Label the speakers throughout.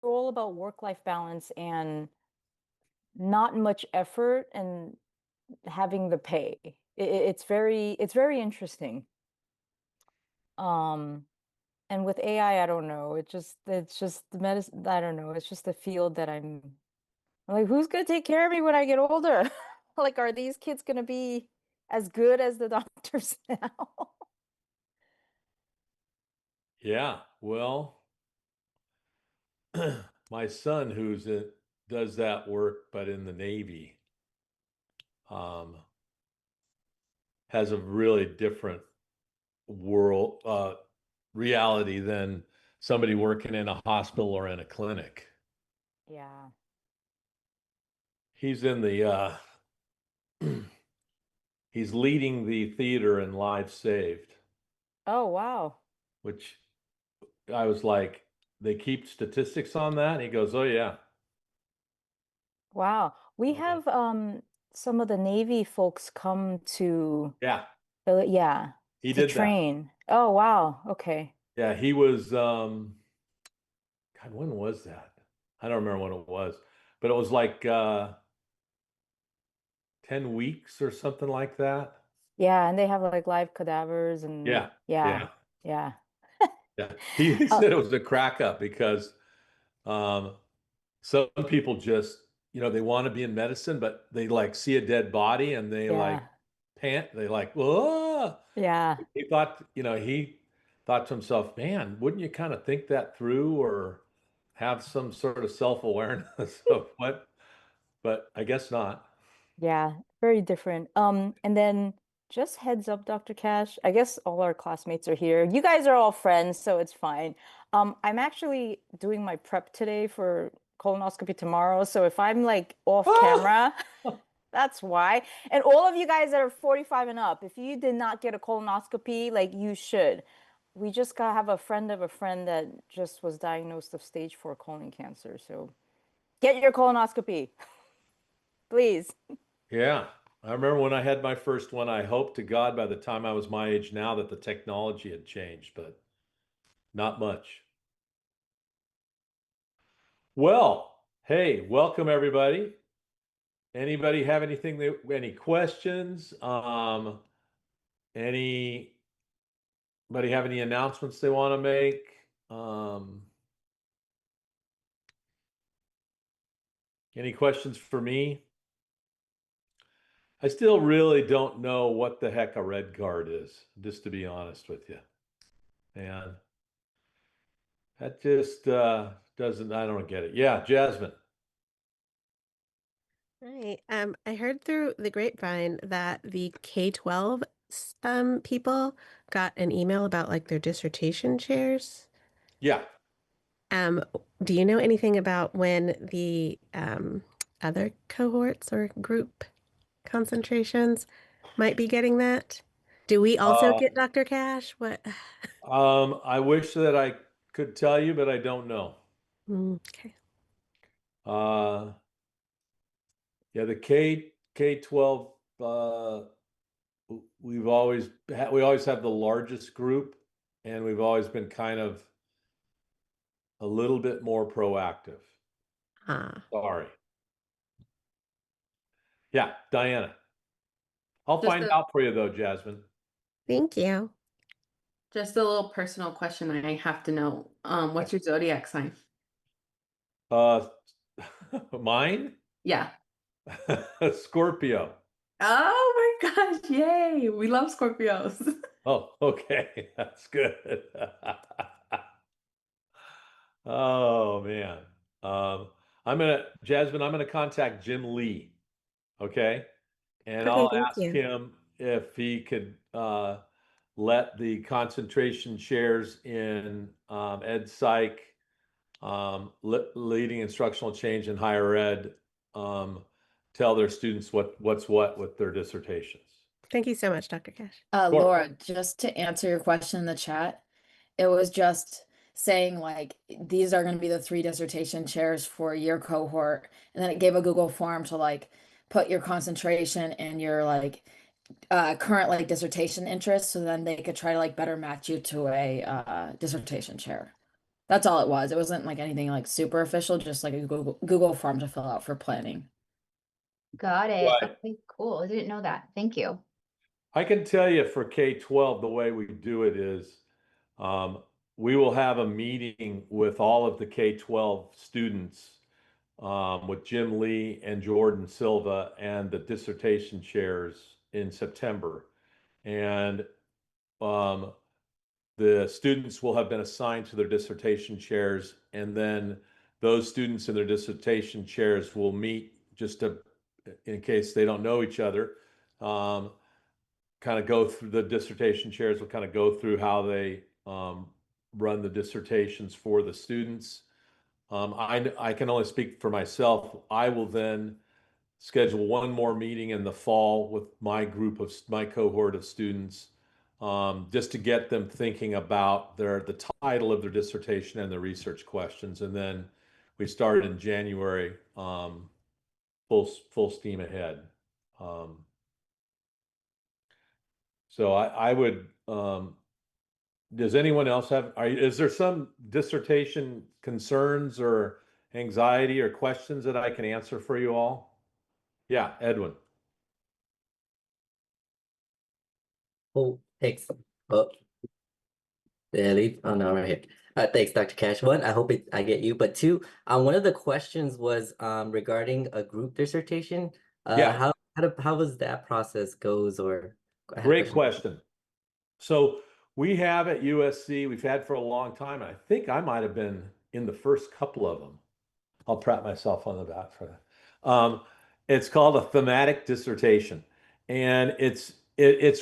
Speaker 1: all about work-life balance and not much effort and having the pay. It's very interesting. Um, and with AI, I don't know. It's just the medicine. I don't know. It's just the field that I'm like, who's gonna take care of me when I get older? Like, are these kids gonna be as good as the doctors now?
Speaker 2: Yeah, well, my son does that work, but in the Navy, um, has a really different world reality than somebody working in a hospital or in a clinic.
Speaker 1: Yeah.
Speaker 2: He's in the he's leading the theater in Lives Saved,
Speaker 1: Oh, wow.
Speaker 2: which I was like, they keep statistics on that? He goes, "Oh yeah."
Speaker 1: Wow. We
Speaker 2: Uh,
Speaker 1: have some of the Navy folks come to
Speaker 2: yeah,
Speaker 1: yeah,
Speaker 2: he
Speaker 1: to
Speaker 2: did that.
Speaker 1: train. Oh, wow. Okay.
Speaker 2: Yeah, he was God, when was that? I don't remember when it was, but it was like 10 weeks or something like that.
Speaker 1: Yeah, and they have like live cadavers and
Speaker 2: Yeah,
Speaker 1: yeah.
Speaker 2: yeah,
Speaker 1: Yeah.
Speaker 2: yeah. He
Speaker 1: Uh,
Speaker 2: said it was a crack up because um, some people just, they want to be in medicine, but they like see a dead body and they like
Speaker 1: yeah.
Speaker 2: pant, they like, whoa.
Speaker 1: Yeah.
Speaker 2: He thought to himself, man, wouldn't you kind of think that through or have some sort of self-awareness of what, but I guess not.
Speaker 1: Yeah, very different. And then just heads up, Dr. Cash. I guess all our classmates are here. You guys are all friends, so it's fine. I'm actually doing my prep today for colonoscopy tomorrow. So if I'm like off
Speaker 2: Ah!
Speaker 1: camera, that's why. And all of you guys that are 45 and up, if you did not get a colonoscopy, like you should. We just got have a friend of a friend that just was diagnosed of stage 4 colon cancer. So get your colonoscopy, please.
Speaker 2: Yeah. I remember when I had my first one, I hoped to God by the time I was my age now that the technology had changed, but not much. Well, hey, welcome everybody. Anybody have any questions? Anybody have any announcements they want to make? Any questions for me? I still really don't know what the heck a red card is, just to be honest with you. And that just I don't get it. Yeah, Jasmine.
Speaker 3: Right. I heard through the grapevine that the K-12 people got an email about like their dissertation chairs.
Speaker 2: Yeah.
Speaker 3: Um, do you know anything about when the other cohorts or group concentrations might be getting that? Do we also
Speaker 2: Uh,
Speaker 3: get Dr. Cash? What?
Speaker 2: I wish that I could tell you, but I don't know.
Speaker 3: Okay.
Speaker 2: Uh, yeah, the K-12 we always have the largest group and we've always been kind of a little bit more proactive.
Speaker 3: Ah,
Speaker 2: Sorry. Yeah, Diana. I'll
Speaker 4: Just
Speaker 2: find
Speaker 4: a
Speaker 2: out for you though, Jasmine.
Speaker 3: thank you.
Speaker 4: just a little personal question I have to know. What's your zodiac sign?
Speaker 2: Uh, mine?
Speaker 4: Yeah.
Speaker 2: Scorpio.
Speaker 4: Oh my gosh, yay. We love Scorpios.
Speaker 2: Oh, okay. That's good. Oh man. Um, Jasmine, I'm gonna contact Jim Lee, okay? And
Speaker 3: Okay,
Speaker 2: I'll
Speaker 3: thank
Speaker 2: ask
Speaker 3: you.
Speaker 2: him if he could let the concentration chairs in ed psych, leading instructional change in higher ed, tell their students what's what with their dissertations.
Speaker 3: Thank you so much, Dr. Cash.
Speaker 2: Sure.
Speaker 5: Laura, just to answer your question in the chat, it was just saying like these are going to be the three dissertation chairs for your cohort, and then it gave a Google form to like put your concentration and your like current like dissertation interest, so then they could try to like better match you to a dissertation chair. That's all it was. It wasn't like anything like super official, just like a Google form to fill out for planning.
Speaker 6: Got it.
Speaker 2: Right.
Speaker 6: Okay, cool. I didn't know that. Thank you.
Speaker 2: I can tell you for K-12, the way we do it is we will have a meeting with all of the K-12 students with Jim Lee and Jordan Silva and the dissertation chairs in September. And the students will have been assigned to their dissertation chairs, and then those students in their dissertation chairs will meet just to, in case they don't know each other, kind of go through the dissertation chairs will kind of go through how they run the dissertations for the students. I can only speak for myself. I will then schedule one more meeting in the fall with my cohort of students, just to get them thinking about the title of their dissertation and the research questions. And then we start in January, full steam ahead. So I would, does anyone else have, is there some dissertation concerns or anxiety or questions that I can answer for you all? Yeah, Edwin.
Speaker 7: Oh, thanks. Oh, did I leave? Oh no, I'm right here. Thanks, Dr. Cash. One, I hope I get you. But two, one of the questions was regarding a group dissertation.
Speaker 2: Yeah.
Speaker 7: How was that process goes, or I had a
Speaker 2: Great question. So we have at USC, we've had for a long time, and I think I might have been in the first couple of them. I'll pat myself on the back for that. It's called a thematic dissertation, and it's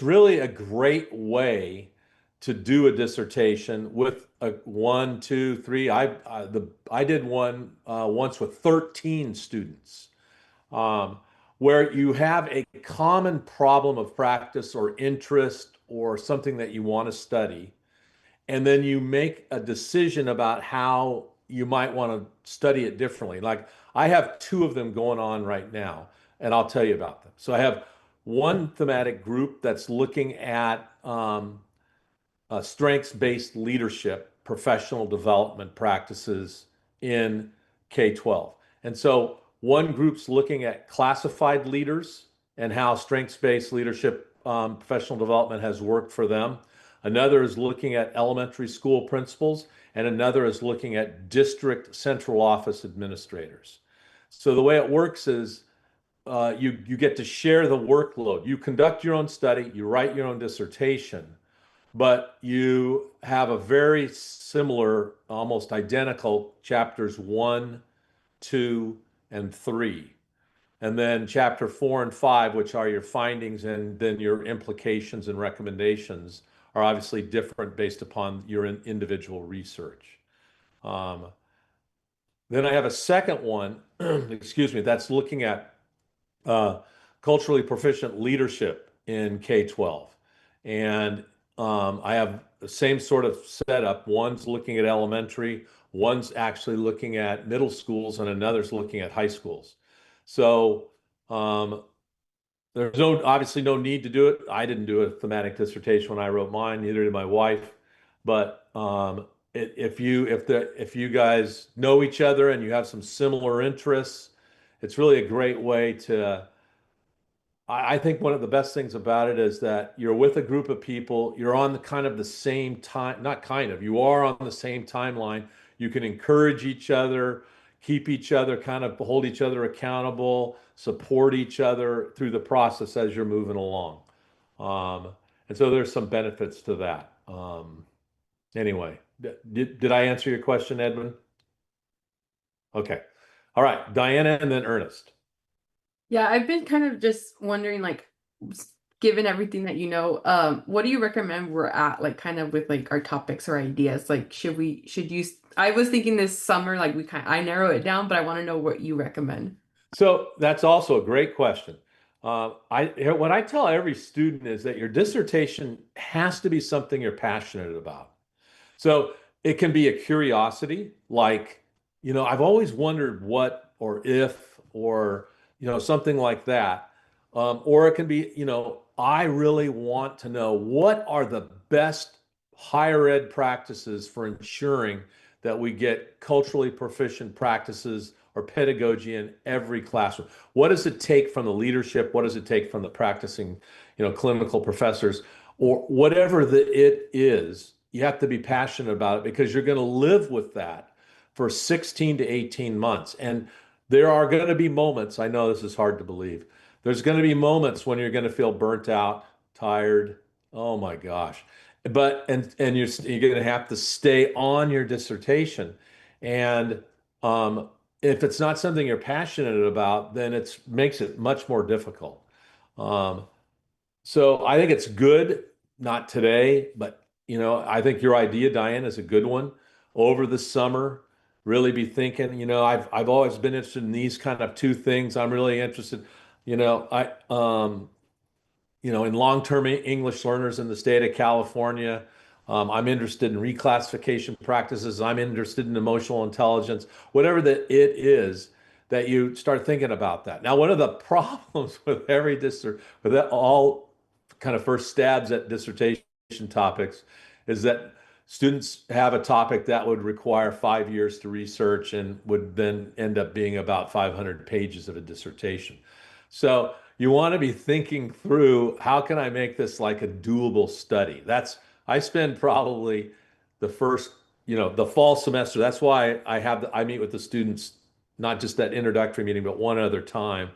Speaker 2: really a great way to do a dissertation with a 1, 2, 3. I did one once with 13 students, where you have a common problem of practice or interest or something that you want to study, and then you make a decision about how you might want to study it differently. Like I have two of them going on right now, and I'll tell you about them. So I have one thematic group that's looking at strengths-based leadership, professional development practices in K-12. And so one group's looking at classified leaders and how strengths-based leadership, professional development has worked for them. Another is looking at elementary school principals, and another is looking at district central office administrators. So the way it works is you get to share the workload. You conduct your own study, you write your own dissertation, but you have a very similar, almost identical chapters 1, 2, and 3. And then chapter 4 and 5, which are your findings and then your implications and recommendations, are obviously different based upon your individual research. Then I have a second one, excuse me, that's looking at culturally proficient leadership in K-12. And I have the same sort of setup. One's looking at elementary, one's actually looking at middle schools, and another's looking at high schools. So there's obviously no need to do it. I didn't do a thematic dissertation when I wrote mine, neither did my wife. But if you guys know each other and you have some similar interests, it's really a great way to. I think one of the best things about it is that you're with a group of people, you're on the kind of the same time, not kind of, you are on the same timeline. You can encourage each other, keep each other, kind of hold each other accountable, support each other through the process as you're moving along. And so there's some benefits to that. Anyway, did I answer your question, Edwin? Okay. All right, Diana and then Ernest.
Speaker 4: Yeah, I've been kind of just wondering, like, given everything that you know, what do you recommend we're at, like, kind of with like our topics or ideas? Like, should you? I was thinking this summer, like I narrow it down, but I want to know what you recommend.
Speaker 2: So that's also a great question. What I tell every student is that your dissertation has to be something you're passionate about. So it can be a curiosity, like, I've always wondered what or if or, something like that. Or it can be, I really want to know what are the best higher ed practices for ensuring that we get culturally proficient practices or pedagogy in every classroom. What does it take from the leadership? What does it take from the practicing, clinical professors or whatever it is? You have to be passionate about it because you're going to live with that for 16 to 18 months. And there are going to be moments, I know this is hard to believe. There's going to be moments when you're going to feel burnt out, tired. Oh my gosh. And you're going to have to stay on your dissertation. And if it's not something you're passionate about, then it makes it much more difficult. Um, so I think it's good, not today, but I think your idea, Diane, is a good one. Over the summer, really be thinking, I've always been interested in these kind of two things. I'm really interested, I in long-term English learners in the state of California. I'm interested in reclassification practices. I'm interested in emotional intelligence, whatever that it is that you start thinking about that. Now, one of the problems with with all kind of first stabs at dissertation topics is that students have a topic that would require 5 years to research and would then end up being about 500 pages of a dissertation. So you want to be thinking through, how can I make this like a doable study? I spend probably the first, the fall semester. That's why I meet with the students, not just that introductory meeting, but one other time.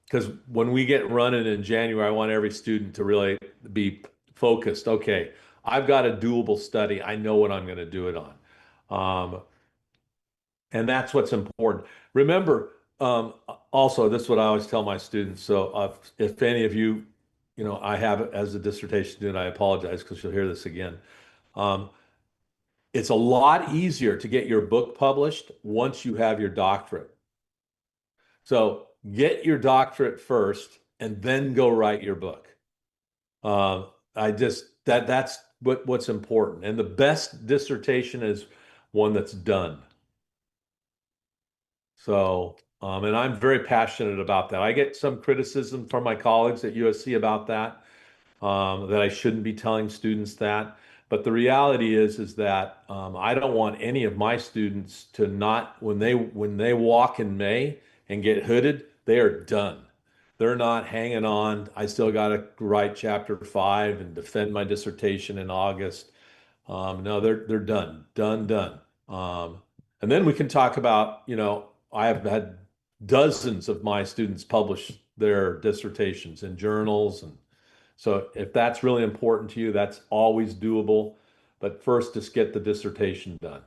Speaker 2: Because when we get running in January, I want every student to really be focused. Okay, I've got a doable study. I know what I'm going to do it on. And that's what's important. Remember, also, this is what I always tell my students. So if any of you, I have it as a dissertation student, I apologize because you'll hear this again. It's a lot easier to get your book published once you have your doctorate. So get your doctorate first and then go write your book. That's what's important. And the best dissertation is one that's done. So, and I'm very passionate about that. I get some criticism from my colleagues at USC about that, that I shouldn't be telling students that. But the reality is that I don't want any of my students to not, when they walk in May and get hooded, they are done. They're not hanging on. I still got to write chapter 5 and defend my dissertation in August. No, they're done. And then we can talk about, I have had dozens of my students publish their dissertations in journals. And so if that's really important to you, that's always doable. But first, just get the dissertation done.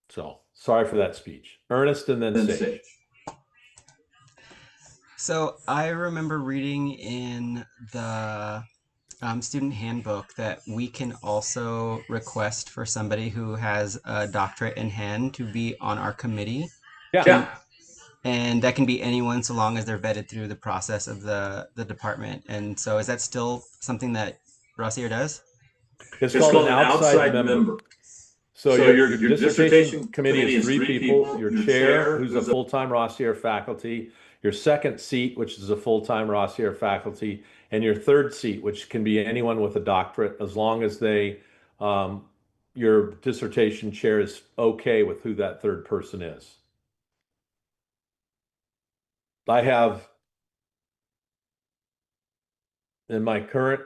Speaker 2: So sorry for that speech. Ernest and then Sage.
Speaker 8: So I remember reading in the student handbook that we can also request for somebody who has a doctorate in hand to be on our committee.
Speaker 2: Yeah.
Speaker 8: And that can be anyone so long as they're vetted through the process of the department. And so is that still something that Rossier does?
Speaker 2: It's called an outside member. So your dissertation committee is 3 people, your chair, who's a full-time Rossier faculty, your second seat, which is a full-time Rossier faculty, and your third seat, which can be anyone with a doctorate, as long as your dissertation chair is okay with who that third person is. I have, in my current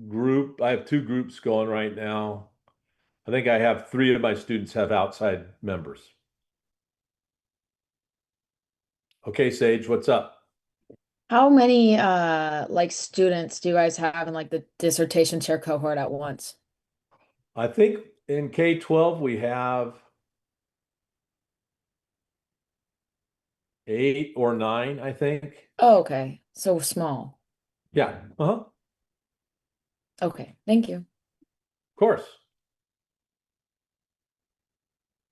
Speaker 2: group, I have 2 groups going right now. I think I have 3 of my students have outside members. Okay, Sage, what's up?
Speaker 5: How many like students do you guys have in like the dissertation chair cohort at once?
Speaker 2: I think in K-12 we have 8 or 9, I think.
Speaker 5: Oh, okay. So small.
Speaker 2: Yeah. Of
Speaker 5: Okay, thank you.
Speaker 2: course.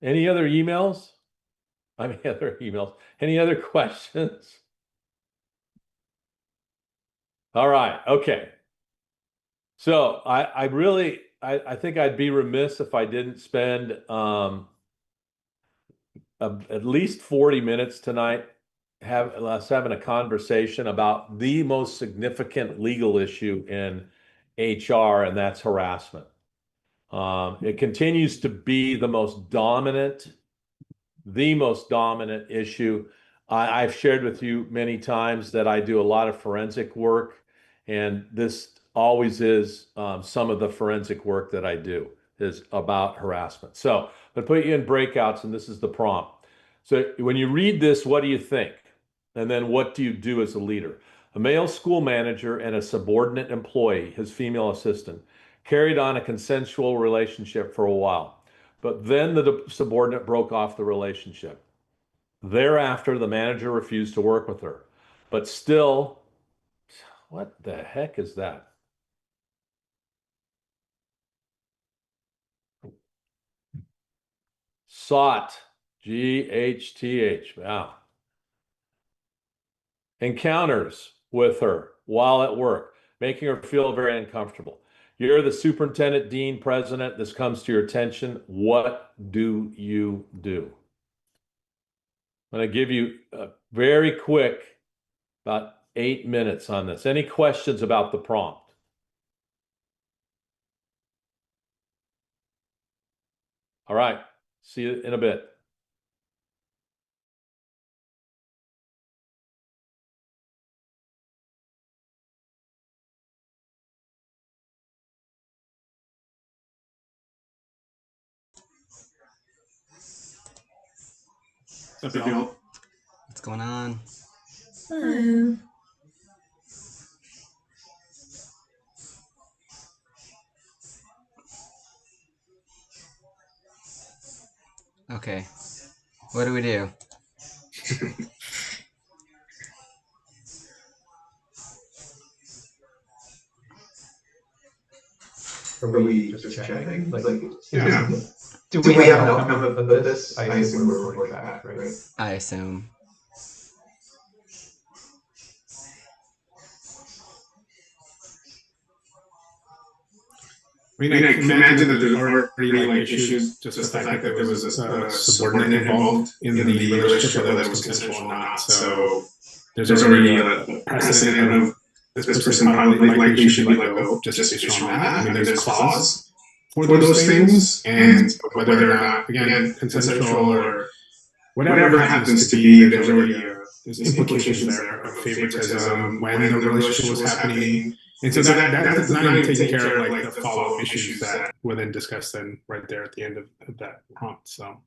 Speaker 2: Any other emails? Any other questions? All right. Okay. So I think I'd be remiss if I didn't spend at least 40 minutes tonight having a conversation about the most significant legal issue in HR, and that's harassment. It continues to be the most dominant issue. I've shared with you many times that I do a lot of forensic work, and this always is some of the forensic work that I do is about harassment. So, I put you in breakouts, and this is the prompt. So, when you read this, what do you think? And then, what do you do as a leader? A male school manager and a subordinate employee, his female assistant, carried on a consensual relationship for a while. But then the subordinate broke off the relationship. Thereafter, the manager refused to work with her. But still, what the heck is that? Sought, G-H-T-H. Wow. Encounters with her while at work, making her feel very uncomfortable. You're the superintendent, dean, president. This comes to your attention. What do you do? I'm going to give you a very quick, about 8 minutes on this. Any questions about the prompt? All right. See you in a bit.
Speaker 9: What's up, y'all?
Speaker 8: What's going on?
Speaker 5: Hello.
Speaker 8: Okay. What do we do?
Speaker 9: Are we just chatting? Like, yeah. Do we have an outcome of this? I assume we're recording back, right?
Speaker 8: I assume.
Speaker 9: I mean, I can imagine that there's already like issues, just the fact that there was a subordinate involved in the relationship, whether it was consensual or not. So there's already a precedent of this person probably likely should be let go just based on that. I mean, there's clause for those things, and whether or not, again, consensual or whatever happens to be, there's already there's implications there of favoritism when the relationship was happening. And so that's not even taking care of like the follow-up issues that were then discussed then right there at the end of that prompt. So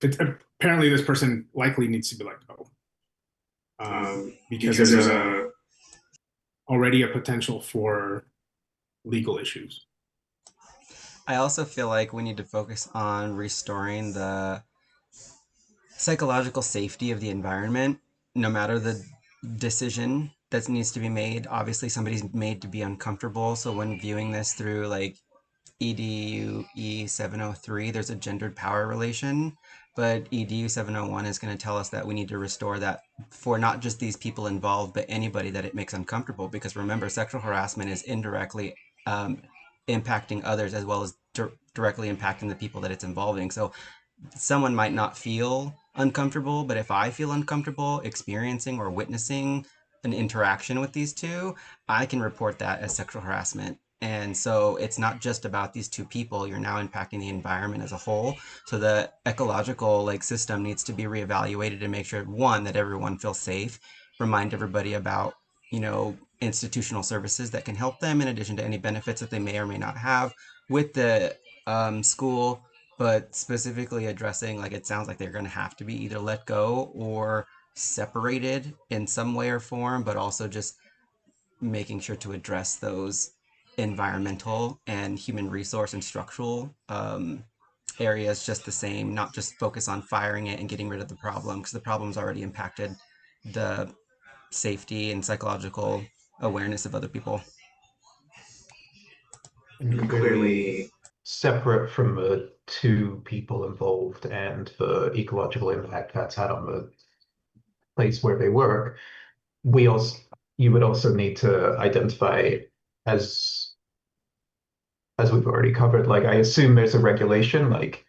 Speaker 9: apparently this person likely needs to be let go because there's already a potential for legal issues.
Speaker 8: I also feel like we need to focus on restoring the psychological safety of the environment, no matter the decision that needs to be made. Obviously, somebody's made to be uncomfortable. So when viewing this through like EDUE 703, there's a gendered power relation, but EDU 701 is going to tell us that we need to restore that for not just these people involved, but anybody that it makes uncomfortable. Because remember, sexual harassment is indirectly impacting others as well as directly impacting the people that it's involving. So someone might not feel uncomfortable, but if I feel uncomfortable experiencing or witnessing an interaction with these two, I can report that as sexual harassment. And so it's not just about these two people, you're now impacting the environment as a whole. So the ecological like system needs to be reevaluated and make sure, one, that everyone feels safe, remind everybody about, you know, institutional services that can help them in addition to any benefits that they may or may not have with the school, but specifically addressing, like, it sounds like they're going to have to be either let go or separated in some way or form, but also just making sure to address those environmental and human resource and structural areas just the same, not just focus on firing it and getting rid of the problem, because the problem's already impacted the safety and psychological awareness of other people.
Speaker 9: And clearly separate from the two people involved and the ecological impact that's had on the place where they work, you would also need to identify as we've already covered, like I assume there's a regulation, like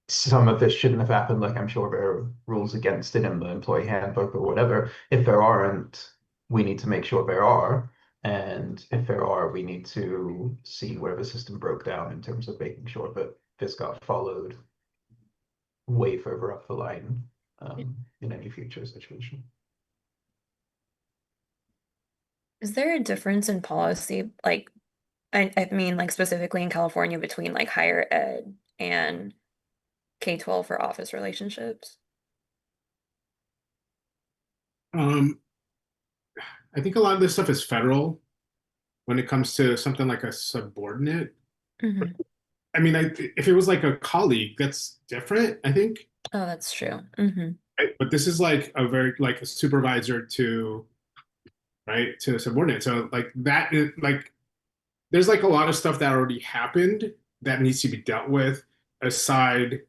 Speaker 9: some of this shouldn't have happened, like I'm sure there are rules against it in the employee handbook or whatever. If there aren't, we need to make sure there are.
Speaker 10: And if there are, we need to see where the system broke down in terms of making sure that this got followed way further up the line in any future situation.
Speaker 11: Is there a difference in policy, like, I mean, like specifically in California between like higher ed and K-12 for office relationships?
Speaker 9: I think a lot of this stuff is federal when it comes to something like a subordinate.
Speaker 11: Mhm.
Speaker 9: I mean, if it was like a colleague, that's different, I think.
Speaker 11: Oh, that's true. Hmm.
Speaker 9: Right? But this is like a very like a supervisor to right to a subordinate. So like that is like there's like a lot of stuff that already happened that needs to be dealt with aside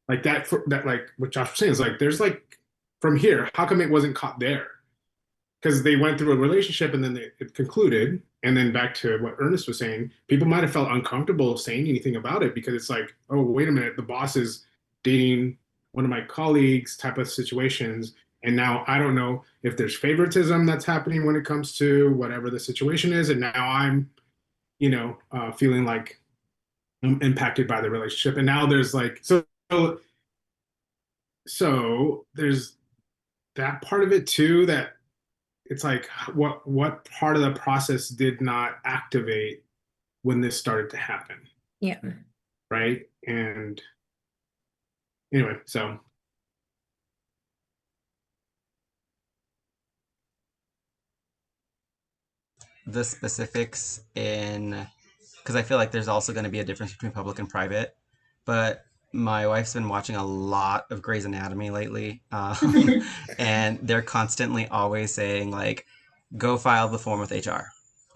Speaker 9: like that for that like what Josh was saying is like there's like from here, how come it wasn't caught there? Because they went through a relationship and then it concluded. And then back to what Ernest was saying, people might have felt uncomfortable saying anything about it because it's like, oh, wait a minute, the boss is dating one of my colleagues type of situations. And now I don't know if there's favoritism that's happening when it comes to whatever the situation is. And now I'm, feeling like I'm impacted by the relationship. And now there's like, so there's that part of it too that it's like what part of the process did not activate when this started to happen,
Speaker 11: Yeah.
Speaker 9: right? And anyway, so
Speaker 8: The specifics in, because I feel like there's also going to be a difference between public and private, but my wife's been watching a lot of Grey's Anatomy lately, and they're constantly always saying like, go file the form with HR.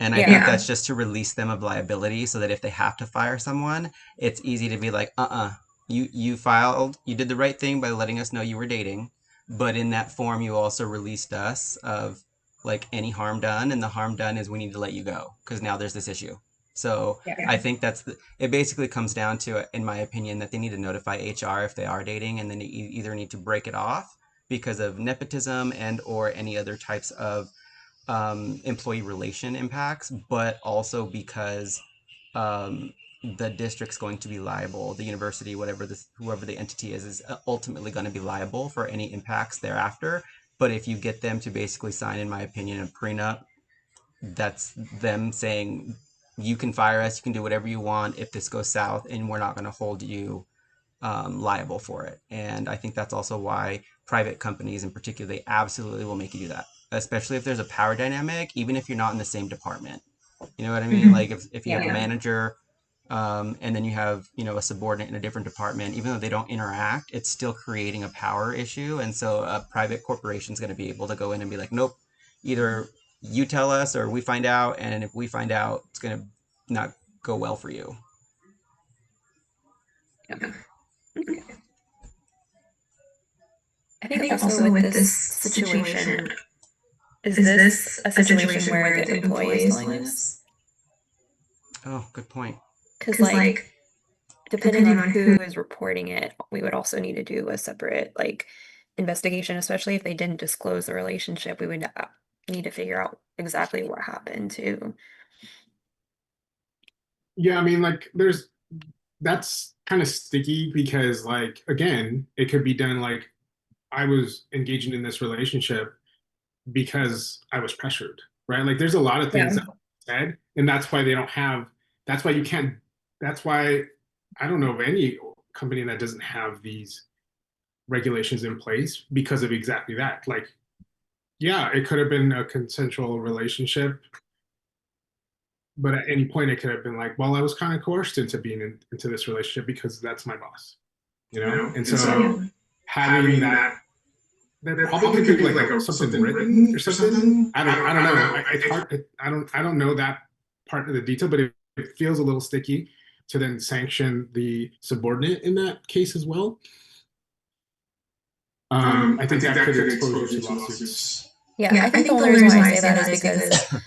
Speaker 8: And I think
Speaker 11: Yeah.
Speaker 8: that's just to release them of liability so that if they have to fire someone, it's easy to be like, you filed, you did the right thing by letting us know you were dating, but in that form you also released us of like any harm done, and the harm done is we need to let you go because now there's this issue. So
Speaker 11: Yeah.
Speaker 8: I think it basically comes down to, in my opinion, that they need to notify HR if they are dating, and then they either need to break it off because of nepotism and or any other types of employee relation impacts, but also because the district's going to be liable, the university, whoever the entity is ultimately going to be liable for any impacts thereafter. But if you get them to basically sign, in my opinion, a prenup, that's them saying you can fire us, you can do whatever you want if this goes south, and we're not going to hold you liable for it. And I think that's also why private companies in particular, they absolutely will make you do that, especially if there's a power dynamic, even if you're not in the same department. You know what I mean? Like if you have a manager and then you have, a subordinate in a different department, even though they don't interact, it's still creating a power issue. And so a private corporation is going to be able to go in and be like, nope, either you tell us or we find out. And if we find out, it's going to not go well for you.
Speaker 11: Yeah. I think also with this situation, is this a situation where the employee is telling us?
Speaker 8: Oh, good point.
Speaker 11: Because like, depending on who is reporting it, we would also need to do a separate like investigation, especially if they didn't disclose the relationship. We would need to figure out exactly what happened too.
Speaker 9: yeah, I mean like that's kind of sticky because like again, it could be done like I was engaging in this relationship because I was pressured, right? Like there's a lot of things that are said, and that's why they don't have. That's why you can't. That's why I don't know of any company that doesn't have these regulations in place because of exactly that. Like, yeah, it could have been a consensual relationship, but at any point it could have been like, well, I was kind of coerced into being into this relationship because that's my boss, And so having that there probably could be like something written or something. I don't know. It's hard. I don't know that part of the detail, but it feels a little sticky to then sanction the subordinate in that case as well. I think that could expose you to lawsuits.
Speaker 11: Yeah, I think the only reason why I say that is because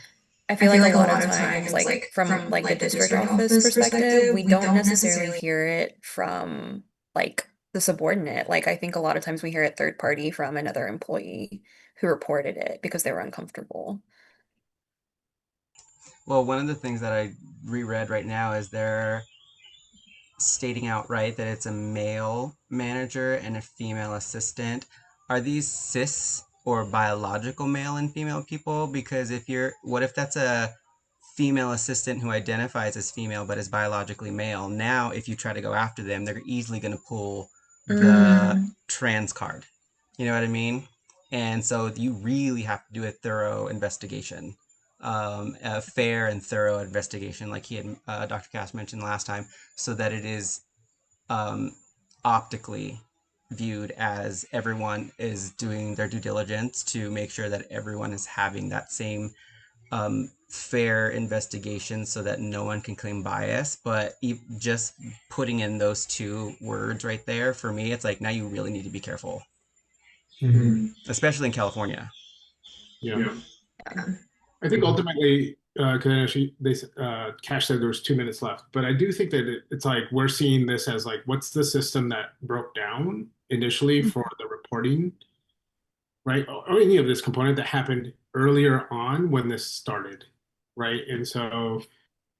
Speaker 11: I feel like a lot of times, like from like the district office perspective, we don't necessarily hear it from like the subordinate. Like I think a lot of times we hear it third party from another employee who reported it because they were uncomfortable.
Speaker 8: Well, one of the things that I reread right now is they're stating outright that it's a male manager and a female assistant. Are these cis or biological male and female people? Because what if that's a female assistant who identifies as female but is biologically male? Now, if you try to go after them, they're easily going to pull the trans card. You know what I mean? And so you really have to do a thorough investigation, a fair and thorough investigation, like Dr. Cass mentioned last time, so that it is optically viewed as everyone is doing their due diligence to make sure that everyone is having that same fair investigation so that no one can claim bias. But just putting in those two words right there, for me, it's like, now you really need to be careful, especially in California.
Speaker 9: Yeah. I think ultimately, because Cash said there was 2 minutes left, but I do think that it's like we're seeing this as like, what's the system that broke down initially for the reporting, right? Or any of this component that happened earlier on when this started, right? And so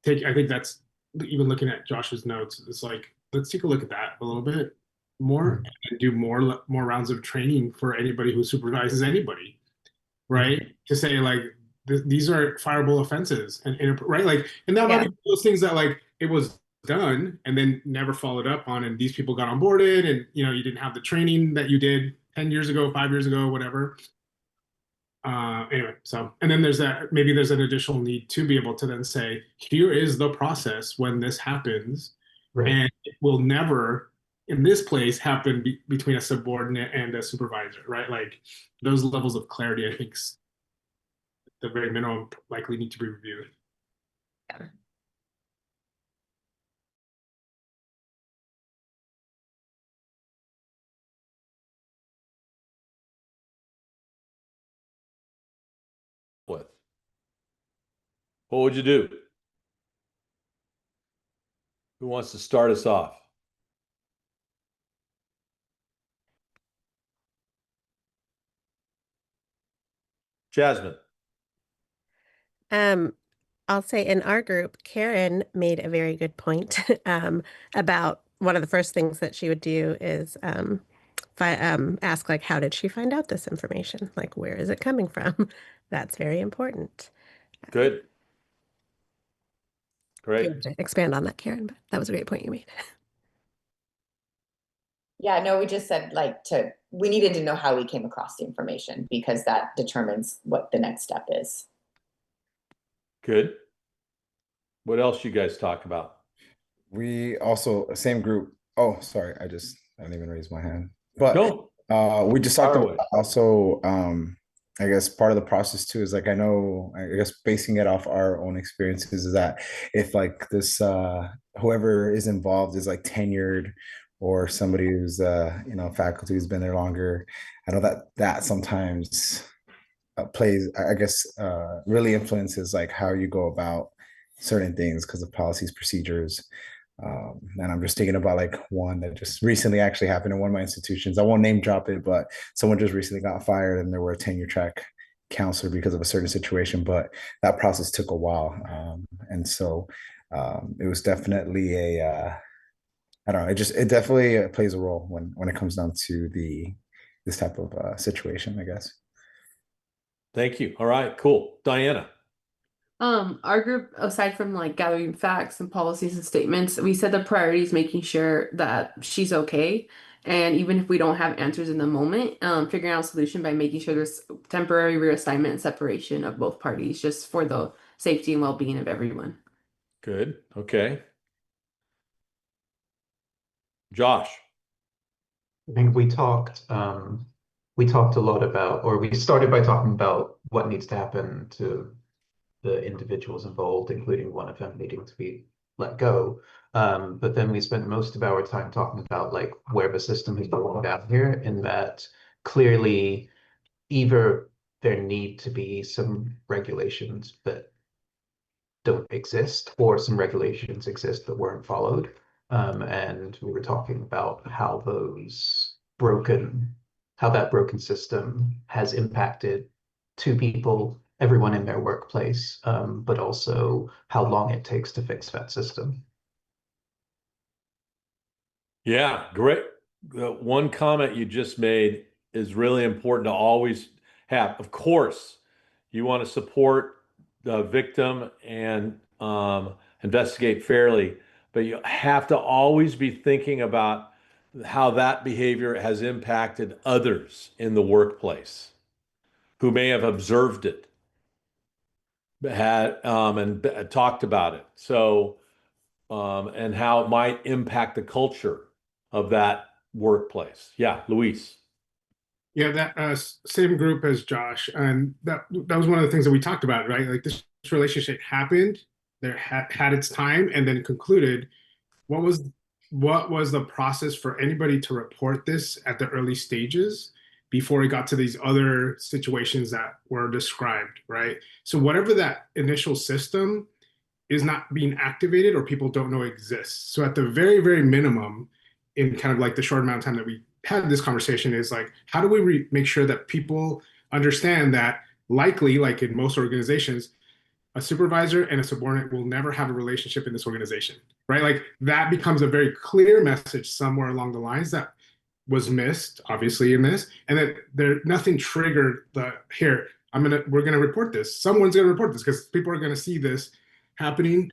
Speaker 9: I think that's even looking at Josh's notes, it's like, let's take a look at that a little bit more and do more rounds of training for anybody who supervises anybody, right? To say like these are fireable offenses, and right, like, and that might be those things that like it was done and then never followed up on, and these people got onboarded, and you didn't have the training that you did 10 years ago, 5 years ago, whatever. Anyway, so, and then maybe there's an additional need to be able to then say, here is the process when this happens, and it will never in this place happen between a subordinate and a supervisor, right? Like those levels of clarity, I think, the very minimum, likely need to be reviewed.
Speaker 2: What would you do? Who wants to start us off? Jasmine.
Speaker 3: I'll say in our group, Karen made a very good point about one of the first things that she would do is ask, like, how did she find out this information? Like, where is it coming from? That's very important.
Speaker 2: Good.
Speaker 3: If you
Speaker 2: Great.
Speaker 3: want to expand on that, Karen, but that was a great point you made.
Speaker 12: Yeah, no, we just said we needed to know how we came across the information because that determines what the next step is.
Speaker 2: Good. What else you guys talk about?
Speaker 13: We also, same group. Oh, sorry, I didn't even raise my hand. But
Speaker 2: No.
Speaker 13: We just talked about also, I guess part of the process too is like, I guess basing it off our own experiences is that if like this, whoever is involved is like tenured or somebody who's, faculty who's been there longer, I know that sometimes plays, I guess, really influences like how you go about certain things because of policies, procedures. And I'm just thinking about like one that just recently actually happened in one of my institutions. I won't name drop it, but someone just recently got fired and there were a tenure track counselor because of a certain situation, but that process took a while. And so it was definitely I don't know, it definitely plays a role when it comes down to this type of situation, I guess.
Speaker 2: Thank you. All right, cool. Diana.
Speaker 4: Our group, aside from like gathering facts and policies and statements, we said the priority is making sure that she's okay. And even if we don't have answers in the moment, figuring out a solution by making sure there's temporary reassignment and separation of both parties, just for the safety and well-being of everyone.
Speaker 2: Good. Okay. Josh.
Speaker 10: I think we talked a lot about, or we started by talking about what needs to happen to the individuals involved, including one of them needing to be let go. But then we spent most of our time talking about like where the system is going down here, in that clearly either there need to be some regulations that don't exist, or some regulations exist that weren't followed. And we were talking about how that broken system has impacted two people everyone in their workplace, but also how long it takes to fix that system.
Speaker 2: Yeah, great. The one comment you just made is really important to always have. Of course, you want to support the victim and investigate fairly, but you have to always be thinking about how that behavior has impacted others in the workplace who may have observed it, had talked about it. So and how it might impact the culture of that workplace. Yeah, Luis.
Speaker 9: Yeah, that same group as Josh, and that was one of the things that we talked about, right? Like this relationship happened, there had its time, and then concluded. What was what was the process for anybody to report this at the early stages before it got to these other situations that were described, right? So whatever that initial system is not being activated or people don't know exists. So at the very, very minimum, in kind of like the short amount of time that we had this conversation, is like, how do we make sure that people understand that likely, like in most organizations, a supervisor and a subordinate will never have a relationship in this organization, right? Like that becomes a very clear message somewhere along the lines that was missed, obviously, in this, and that there nothing triggered the here. We're gonna report this. Someone's gonna report this because people are gonna see this happening.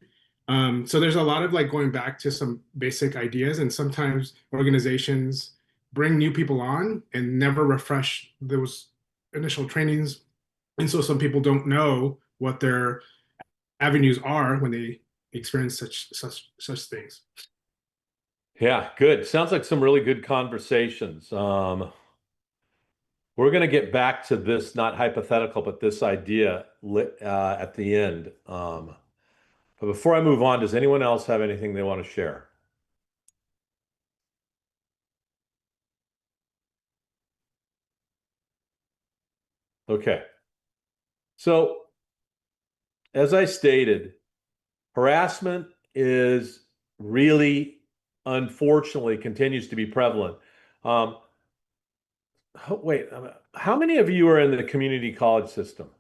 Speaker 9: So there's a lot of like going back to some basic ideas, and sometimes organizations bring new people on and never refresh those initial trainings, and so some people don't know what their avenues are when they experience such things.
Speaker 2: Yeah, good. Sounds like some really good conversations. We're going to get back to this, not hypothetical, but this idea at the end. But before I move on, does anyone else have anything they want to share? Okay. So, as I stated, harassment is really, unfortunately, continues to be prevalent. Um, wait, how many of you are in the community college system?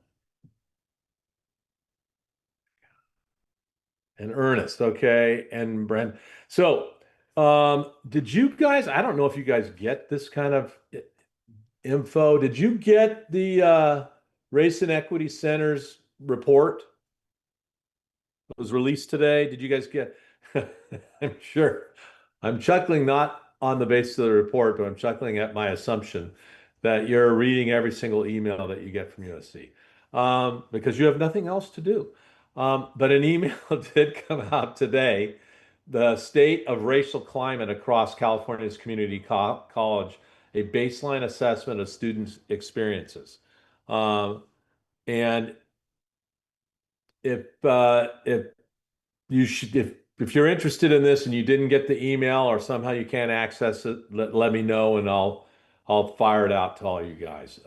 Speaker 2: And Ernest, okay, and Brent. So, did you guys, I don't know if you guys get this kind of info. Did you get the Race and Equity Center's report? It was released today. Did you guys get? I'm sure. I'm chuckling not on the basis of the report, but I'm chuckling at my assumption that you're reading every single email that you get from USC because you have nothing else to do. But an email did come out today. The state of racial climate across California's community college, a baseline assessment of students' experiences. And if you should if you're interested in this and you didn't get the email or somehow you can't access it, let me know and I'll fire it out to all you guys.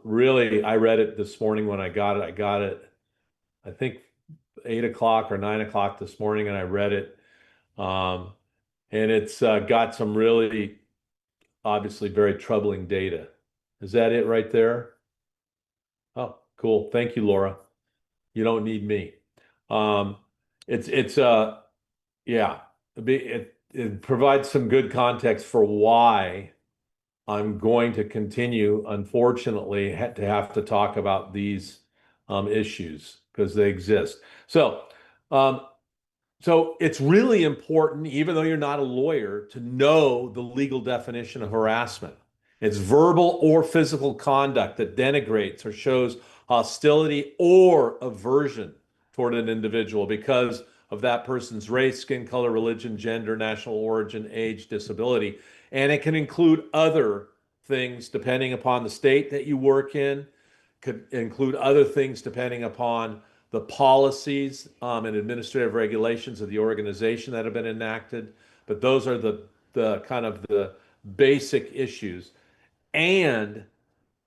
Speaker 2: Really, I read it this morning when I got it. I got it, I think 8 o'clock or 9 o'clock this morning, and I read it. And it's got some really obviously very troubling data. Is that it right there? Oh, cool. Thank you, Laura. You don't need me. Um, it's yeah, it provides some good context for why I'm going to continue, unfortunately, to have to talk about these issues because they exist. Um, so it's really important, even though you're not a lawyer, to know the legal definition of harassment. It's verbal or physical conduct that denigrates or shows hostility or aversion toward an individual because of that person's race, skin color, religion, gender, national origin, age, disability. And it can include other things depending upon the state that you work in, could include other things depending upon the policies and administrative regulations of the organization that have been enacted. But those are the kind of the basic issues, and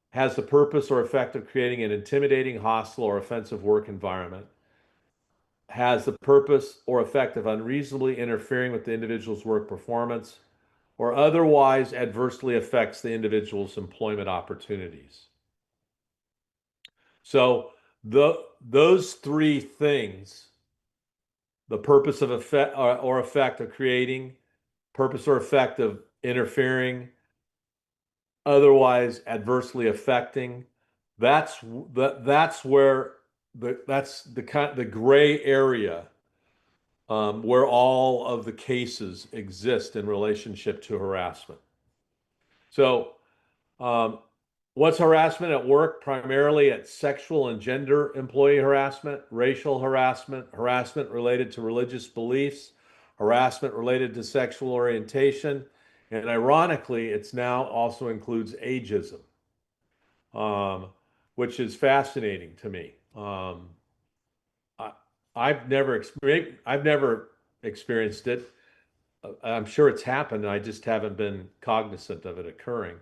Speaker 2: has the purpose or effect of creating an intimidating, hostile, or offensive work environment, has the purpose or effect of unreasonably interfering with the individual's work performance, or otherwise adversely affects the individual's employment opportunities. So those three things, the purpose of effect or effect of creating, purpose or effect of interfering, otherwise adversely affecting, that's where that's the gray area where all of the cases exist in relationship to harassment. So, what's harassment at work? Primarily it's sexual and gender employee harassment, racial harassment, harassment related to religious beliefs, harassment related to sexual orientation, and ironically, it's now also includes ageism, which is fascinating to me. I, I've never experienced it. I'm sure it's happened. I just haven't been cognizant of it occurring.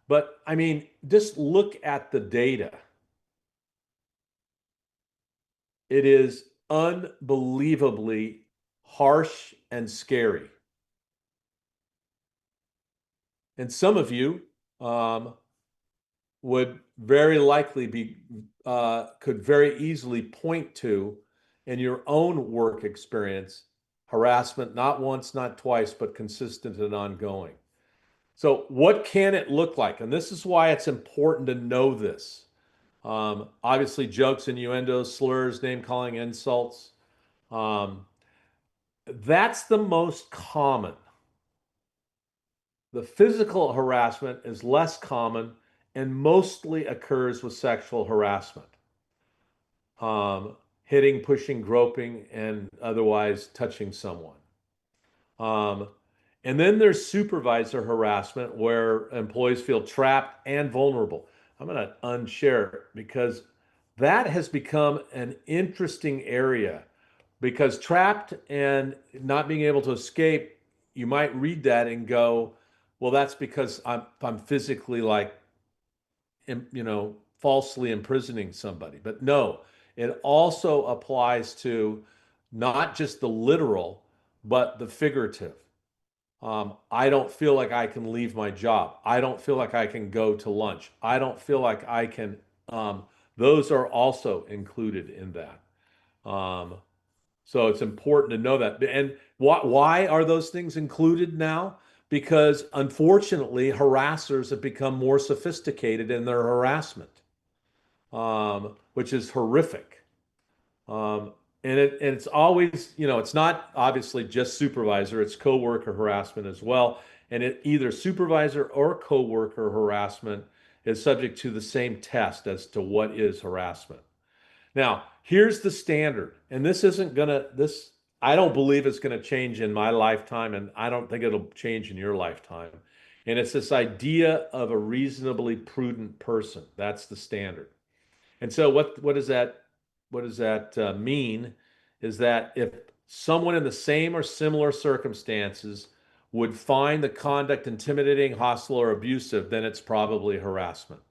Speaker 2: But I mean, just look at the data. It is unbelievably harsh and scary. And some of you would very likely could very easily point to in your own work experience harassment, not once, not twice, but consistent and ongoing. So what can it look like? And this is why it's important to know this. Obviously, jokes, innuendos, slurs, name calling, insults. That's the most common. The physical harassment is less common and mostly occurs with sexual harassment. Hitting, pushing, groping, and otherwise touching someone. And then there's supervisor harassment where employees feel trapped and vulnerable. I'm going to unshare it because that has become an interesting area because trapped and not being able to escape, you might read that and go, well, that's because I'm physically like, falsely imprisoning somebody. But no, it also applies to not just the literal, but the figurative. I don't feel like I can leave my job. I don't feel like I can go to lunch. I don't feel like I can. Those are also included in that. So it's important to know that. And why are those things included now? Because unfortunately, harassers have become more sophisticated in their harassment, which is horrific. And it's always, it's not obviously just supervisor, it's coworker harassment as well. And either supervisor or coworker harassment is subject to the same test as to what is harassment. Now, here's the standard, and I don't believe it's gonna change in my lifetime, and I don't think it'll change in your lifetime. And it's this idea of a reasonably prudent person. That's the standard. And so what does that mean? Is that if someone in the same or similar circumstances would find the conduct intimidating, hostile, or abusive, then it's probably harassment.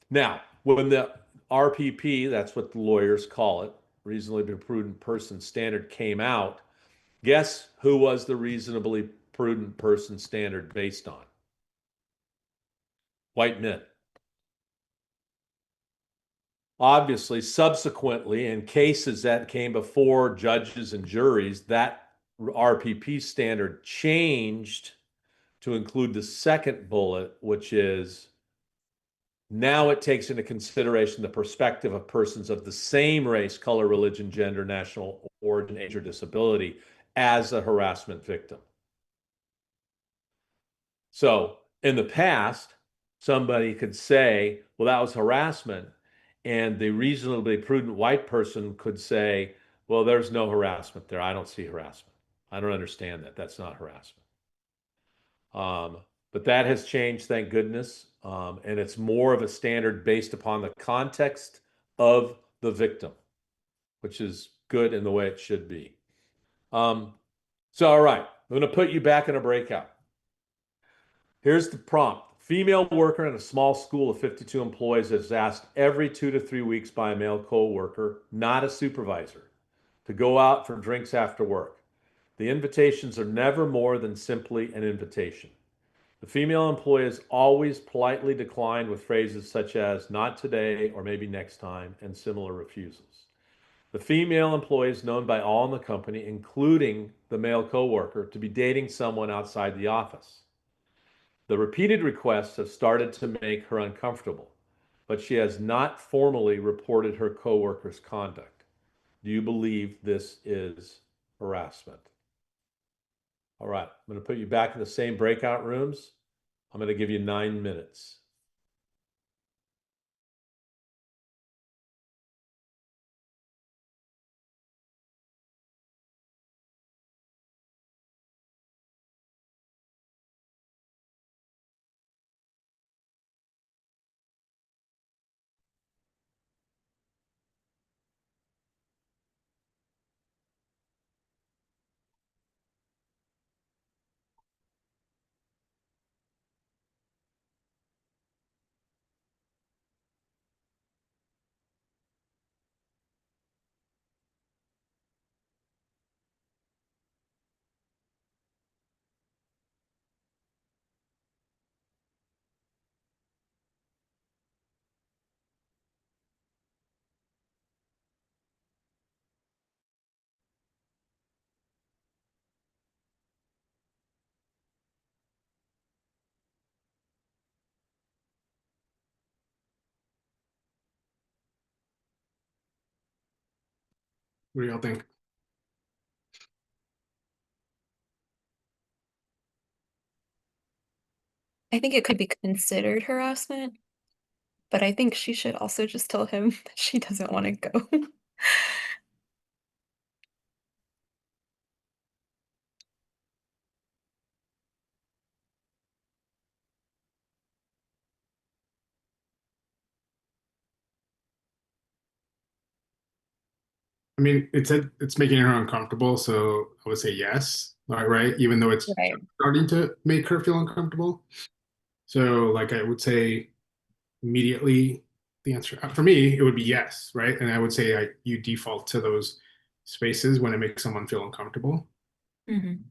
Speaker 2: Now, when the RPP, that's what the lawyers call it, reasonably prudent person standard came out, guess who was the reasonably prudent person standard based on? White men. Obviously, subsequently, in cases that came before judges and juries, that RPP standard changed to include the second bullet, which is now it takes into consideration the perspective of persons of the same race, color, religion, gender, national origin, age, or disability as a harassment victim. So in the past, somebody could say, well, that was harassment. And the reasonably prudent white person could say, well, there's no harassment there. I don't see harassment. I don't understand that. That's not harassment. But that has changed, thank goodness. And it's more of a standard based upon the context of the victim, which is good in the way it should be. So, all right, I'm going to put you back in a breakout. Here's the prompt. Female worker in a small school of 52 employees is asked every 2 to 3 weeks by a male co-worker, not a supervisor, to go out for drinks after work. The invitations are never more than simply an invitation. The female employee is always politely declined with phrases such as not today or maybe next time and similar refusals. The female employee is known by all in the company, including the male coworker, to be dating someone outside the office. The repeated requests have started to make her uncomfortable, but she has not formally reported her coworker's conduct. Do you believe this is harassment? All right, I'm going to put you back in the same breakout rooms. I'm going to give you 9 minutes.
Speaker 9: What do y'all think?
Speaker 11: I think it could be considered harassment, but I think she should also just tell him that she doesn't want to go.
Speaker 9: I mean, it said it's making her uncomfortable, so I would say yes. All right, right? Even though it's
Speaker 11: Right.
Speaker 9: starting to make her feel uncomfortable. So, like, I would say immediately the answer for me, it would be yes, right? And I would say you default to those spaces when it makes someone feel uncomfortable.
Speaker 11: Mhm.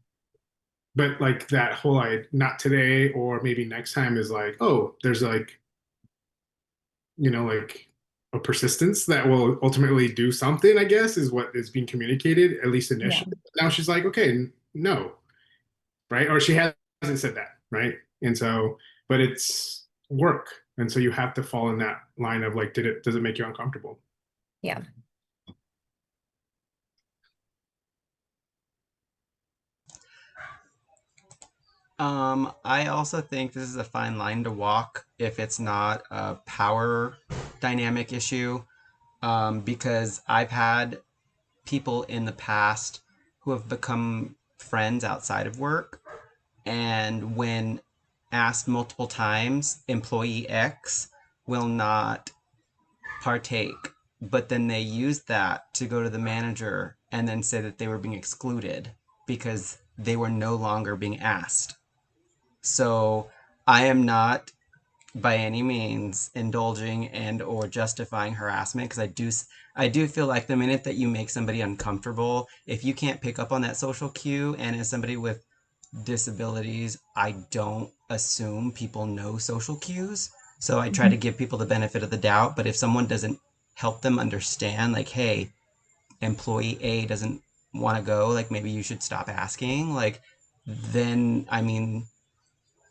Speaker 9: But like that whole not today or maybe next time is like, oh, there's like, like a persistence that will ultimately do something, I guess, is what is being communicated, at least
Speaker 11: Yeah.
Speaker 9: initially. Now she's like, okay, no, right? Or she hasn't said that, right? And so, but it's work. And so you have to fall in that line of like, does it make you uncomfortable?
Speaker 11: Yeah.
Speaker 8: I also think this is a fine line to walk if it's not a power dynamic issue, because I've had people in the past who have become friends outside of work, and when asked multiple times, employee X will not partake, but then they use that to go to the manager and then say that they were being excluded because they were no longer being asked. So I am not by any means indulging and or justifying harassment, because I do feel like the minute that you make somebody uncomfortable, if you can't pick up on that social cue, and as somebody with disabilities, I don't assume people know social cues. So I try to give people the benefit of the doubt, but if someone doesn't help them understand, like, hey, employee A doesn't want to go, like maybe you should stop asking, like, then I mean,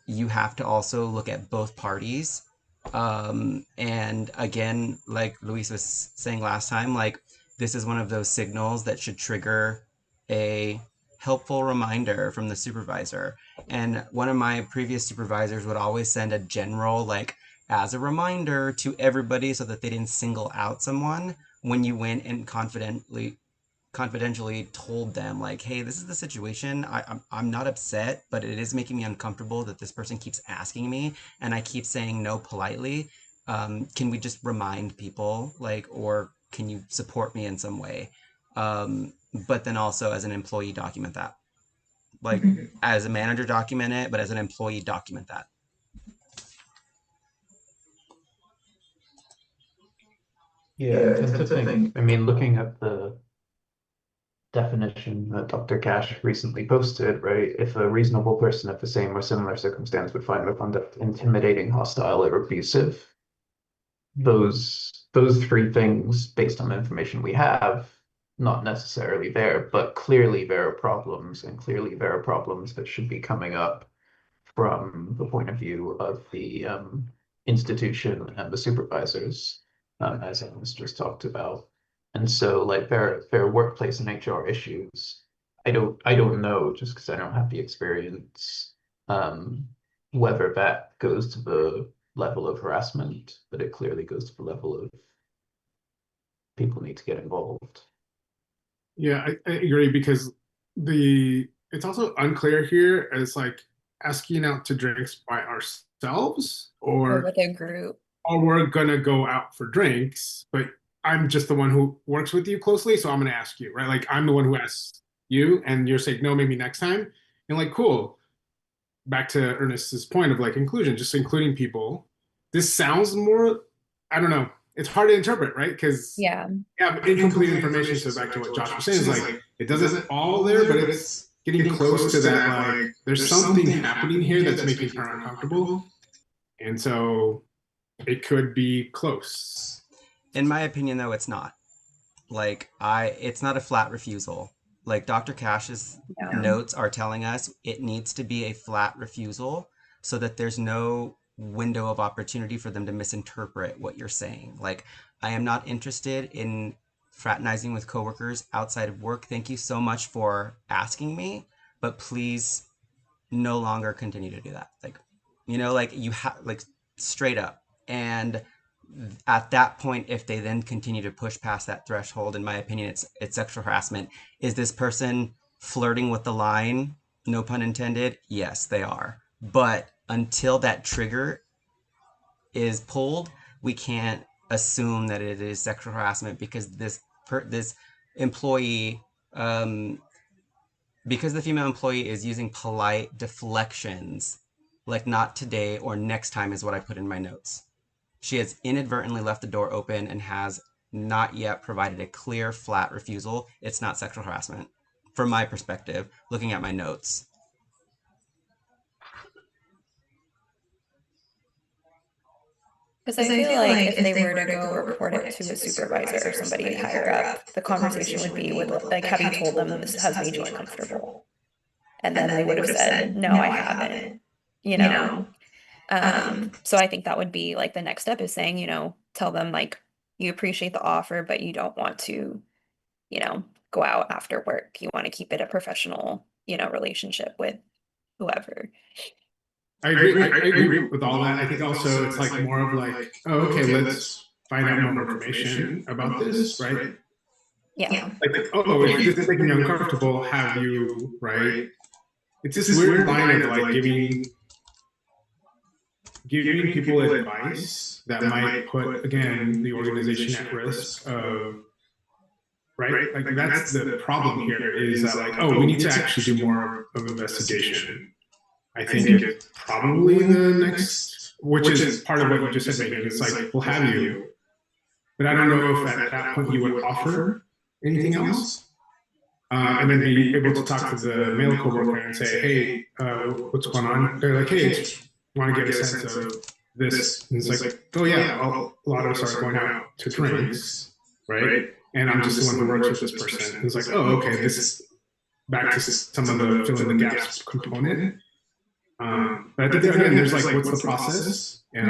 Speaker 8: you have to also look at both parties. And again, like Luis was saying last time, like this is one of those signals that should trigger a helpful reminder from the supervisor. And one of my previous supervisors would always send a general, like, as a reminder to everybody so that they didn't single out someone when you went and confidentially told them, like, hey, this is the situation. I'm not upset, but it is making me uncomfortable that this person keeps asking me and I keep saying no politely. Can we just remind people, like, or can you support me in some way? But then also as an employee, document that. Like, as a manager, document it, but as an employee, document that.
Speaker 10: Yeah, I tend to think, I mean, looking at the definition that Dr. Cash recently posted, right? If a reasonable person of the same or similar circumstance would find the conduct intimidating, hostile, or abusive, those three things, based on the information we have, not necessarily there, but clearly there are problems, and clearly there are problems that should be coming up from the point of view of the institution and the supervisors, as Amos just talked about. And so, like, their workplace and HR issues. I don't know, just because I don't have the experience, whether that goes to the level of harassment, but it clearly goes to the level of people need to get involved.
Speaker 9: Yeah, I agree because it's also unclear here as like asking out to drinks by ourselves
Speaker 11: Or
Speaker 9: or
Speaker 11: with a group.
Speaker 9: we're gonna go out for drinks, but I'm just the one who works with you closely, so I'm gonna ask you, right? Like I'm the one who asks you, and you're saying no, maybe next time. And like, cool. Back to Ernest's point of like inclusion, just including people. This sounds more, I don't know. It's hard to interpret, right? Because
Speaker 11: Yeah.
Speaker 9: you have incomplete information. So back to what Josh was saying, is like it doesn't all there, but it's getting close to that. Like there's something happening here that's making her uncomfortable, and so it could be close.
Speaker 8: In my opinion, though, it's not. Like, it's not a flat refusal. Like, Dr. Cash's notes are telling us it needs to be a flat refusal so that there's no window of opportunity for them to misinterpret what you're saying. Like, I am not interested in fraternizing with coworkers outside of work. Thank you so much for asking me, but please no longer continue to do that. Like, like you have, like, straight up. And at that point, if they then continue to push past that threshold, in my opinion, it's sexual harassment. Is this person flirting with the line? No pun intended. Yes, they are. But until that trigger is pulled, we can't assume that it is sexual harassment because this employee, because the female employee is using polite deflections, like not today or next time is what I put in my notes. She has inadvertently left the door open and has not yet provided a clear, flat refusal. It's not sexual harassment, from my perspective, looking at my notes.
Speaker 11: Because I feel like if they were to go report it to a supervisor or somebody higher up, the conversation would be with like, have you told them this has made you uncomfortable? And then they would have said, no, I haven't, you know? So I think that would be like the next step is saying, tell them like you appreciate the offer, but you don't want to, go out after work. You want to keep it a professional, relationship with whoever.
Speaker 9: I agree with all that. I think also it's like more of like, oh, okay, let's find out more information about this, right?
Speaker 11: Yeah.
Speaker 9: Like, oh, if this is making you uncomfortable, have you, right? It's this weird line of like giving people advice that might put, again, the organization at risk of, right? Like that's the problem here is that like, oh, we need to actually do more of investigation. I think it's probably the next, which is part of what you just said, Megan. It's like, we'll have you. But I don't know if at that point you would offer anything else. And then be able to talk to the male coworker and say, hey, what's going on? They're like, hey, want to get a sense of this. And it's like, oh yeah, a lot of us are going out to drinks, right? And I'm just the one who works with this person. And it's like, oh, okay, this is back to some of the fill in the gaps component. But I think again, there's like, what's the process? But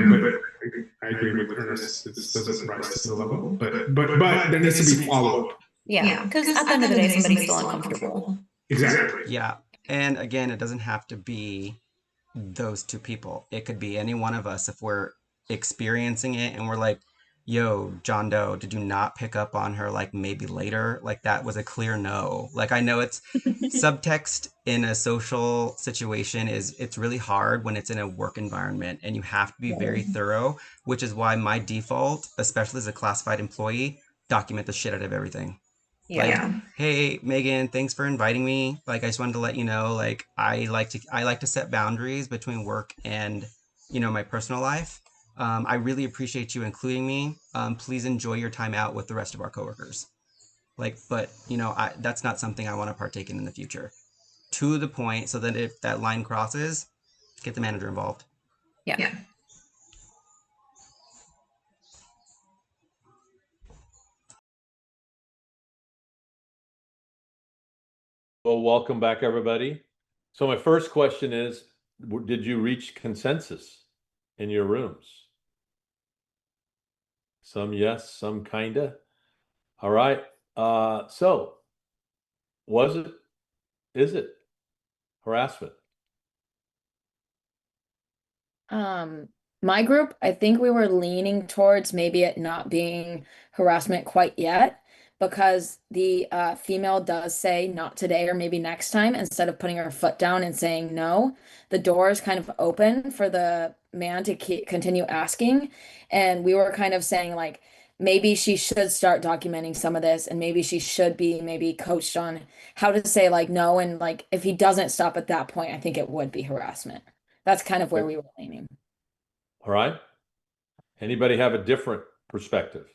Speaker 9: I agree with Ernest. This doesn't rise to the level, but there needs to be follow up.
Speaker 11: Yeah, because at the end of the day, somebody's still uncomfortable.
Speaker 9: Exactly.
Speaker 8: Yeah, and again, it doesn't have to be those two people. It could be any one of us if we're experiencing it and we're like, yo, John Doe, did you not pick up on her like maybe later? Like that was a clear no. Like I know it's subtext in a social situation it's really hard when it's in a work environment and you have to be very thorough, which is why my default, especially as a classified employee, document the shit out of everything.
Speaker 11: Yeah.
Speaker 8: Like, hey, Megan, thanks for inviting me. Like, I just wanted to let you know, like, I like to set boundaries between work and, my personal life. I really appreciate you including me. Please enjoy your time out with the rest of our coworkers. Like, but that's not something I want to partake in the future. To the point, so that if that line crosses, get the manager involved.
Speaker 11: Yeah.
Speaker 2: Well, welcome back, everybody. So my first question is, did you reach consensus in your rooms? Some yes, some kinda. All right. So is it harassment?
Speaker 5: My group, I think we were leaning towards maybe it not being harassment quite yet because the female does say not today or maybe next time instead of putting her foot down and saying no. The door is kind of open for the man to continue asking. And we were kind of saying like maybe she should start documenting some of this and maybe she should be maybe coached on how to say like no. And like if he doesn't stop at that point, I think it would be harassment. That's kind of where we were leaning.
Speaker 2: All right. Anybody have a different perspective?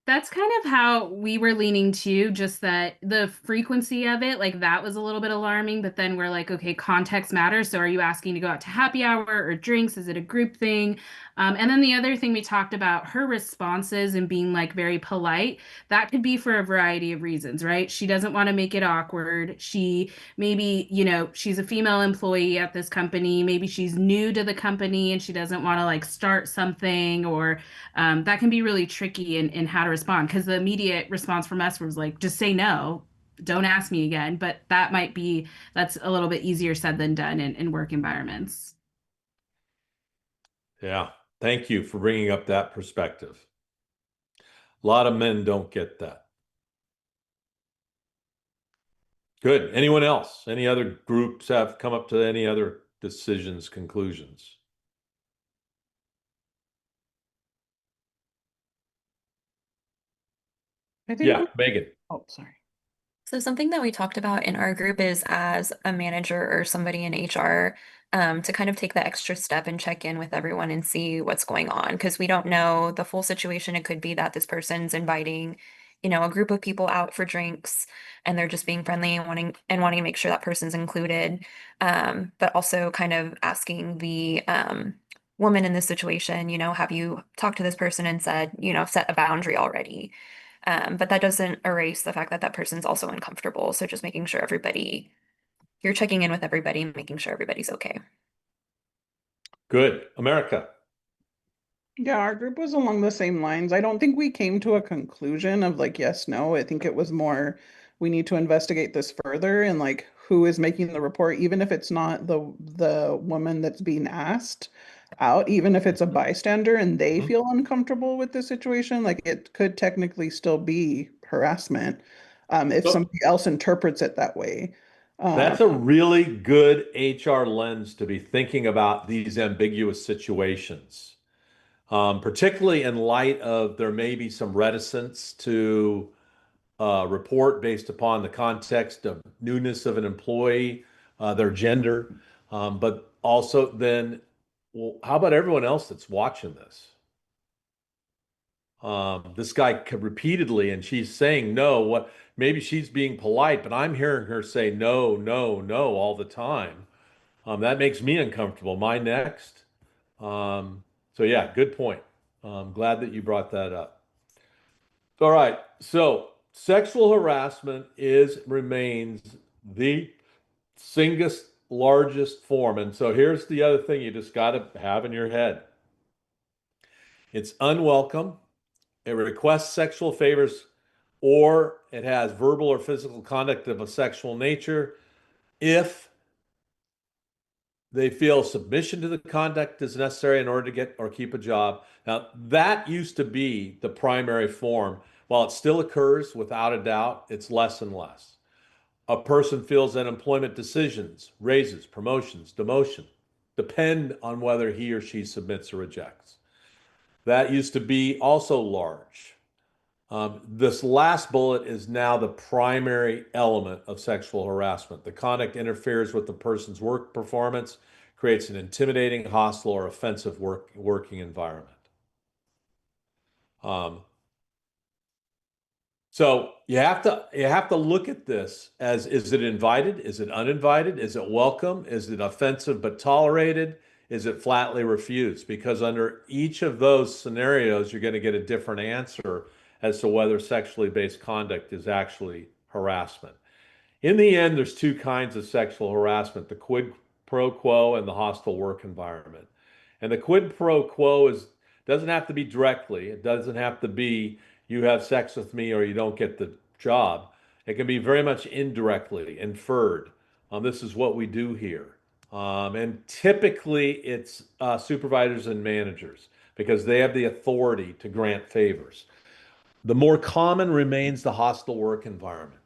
Speaker 14: That's kind of how we were leaning too, just that the frequency of it, like that was a little bit alarming, but then we're like, okay, context matters. So are you asking to go out to happy hour or drinks? Is it a group thing? And then the other thing we talked about, her responses and being like very polite, that could be for a variety of reasons, right? She doesn't want to make it awkward. She maybe, she's a female employee at this company. Maybe she's new to the company and she doesn't want to like start something, or that can be really tricky in how to respond, because the immediate response from us was like, just say no, don't ask me again. But that's a little bit easier said than done in work environments.
Speaker 2: Yeah. Thank you for bringing up that perspective. A lot of men don't get that. Good. Anyone else? Any other groups have come up to any other decisions, conclusions?
Speaker 15: I think
Speaker 2: Yeah, Megan.
Speaker 15: Oh, sorry.
Speaker 11: So something that we talked about in our group is, as a manager or somebody in HR, to kind of take the extra step and check in with everyone and see what's going on, because we don't know the full situation. It could be that this person's inviting, a group of people out for drinks and they're just being friendly and wanting to make sure that person's included. But also kind of asking the woman in this situation, have you talked to this person and said, set a boundary already? But that doesn't erase the fact that that person's also uncomfortable. So just making sure you're checking in with everybody, making sure everybody's okay.
Speaker 2: Good. America.
Speaker 15: Yeah, our group was along the same lines. I don't think we came to a conclusion of like yes, no. I think it was more we need to investigate this further and like who is making the report, even if it's not the woman that's being asked out, even if it's a bystander and they feel uncomfortable with the situation, like it could technically still be harassment if somebody else interprets it that way.
Speaker 2: That's a really good HR lens to be thinking about these ambiguous situations, particularly in light of there may be some reticence to report based upon the context of newness of an employee, their gender, but also then, well, how about everyone else that's watching this? This guy repeatedly, and she's saying no. What? Maybe she's being polite, but I'm hearing her say no, no, no all the time. That makes me uncomfortable. My next. So yeah, good point. Glad that you brought that up. All right. So sexual harassment remains the single largest form. And so here's the other thing you just got to have in your head. It's unwelcome. It requests sexual favors, or it has verbal or physical conduct of a sexual nature if they feel submission to the conduct is necessary in order to get or keep a job. Now, that used to be the primary form. While it still occurs, without a doubt, it's less and less. A person feels that employment decisions, raises, promotions, demotion, depend on whether he or she submits or rejects. That used to be also large. This last bullet is now the primary element of sexual harassment. The conduct interferes with the person's work performance, creates an intimidating, hostile, or offensive working environment. So you have to look at this as, is it invited? Is it uninvited? Is it welcome? Is it offensive but tolerated? Is it flatly refused? Because under each of those scenarios, you're going to get a different answer as to whether sexually based conduct is actually harassment. In the end, there's two kinds of sexual harassment: the quid pro quo and the hostile work environment. And the quid pro quo doesn't have to be directly. It doesn't have to be you have sex with me or you don't get the job. It can be very much indirectly inferred. This is what we do here. And typically it's supervisors and managers because they have the authority to grant favors. The more common remains the hostile work environment.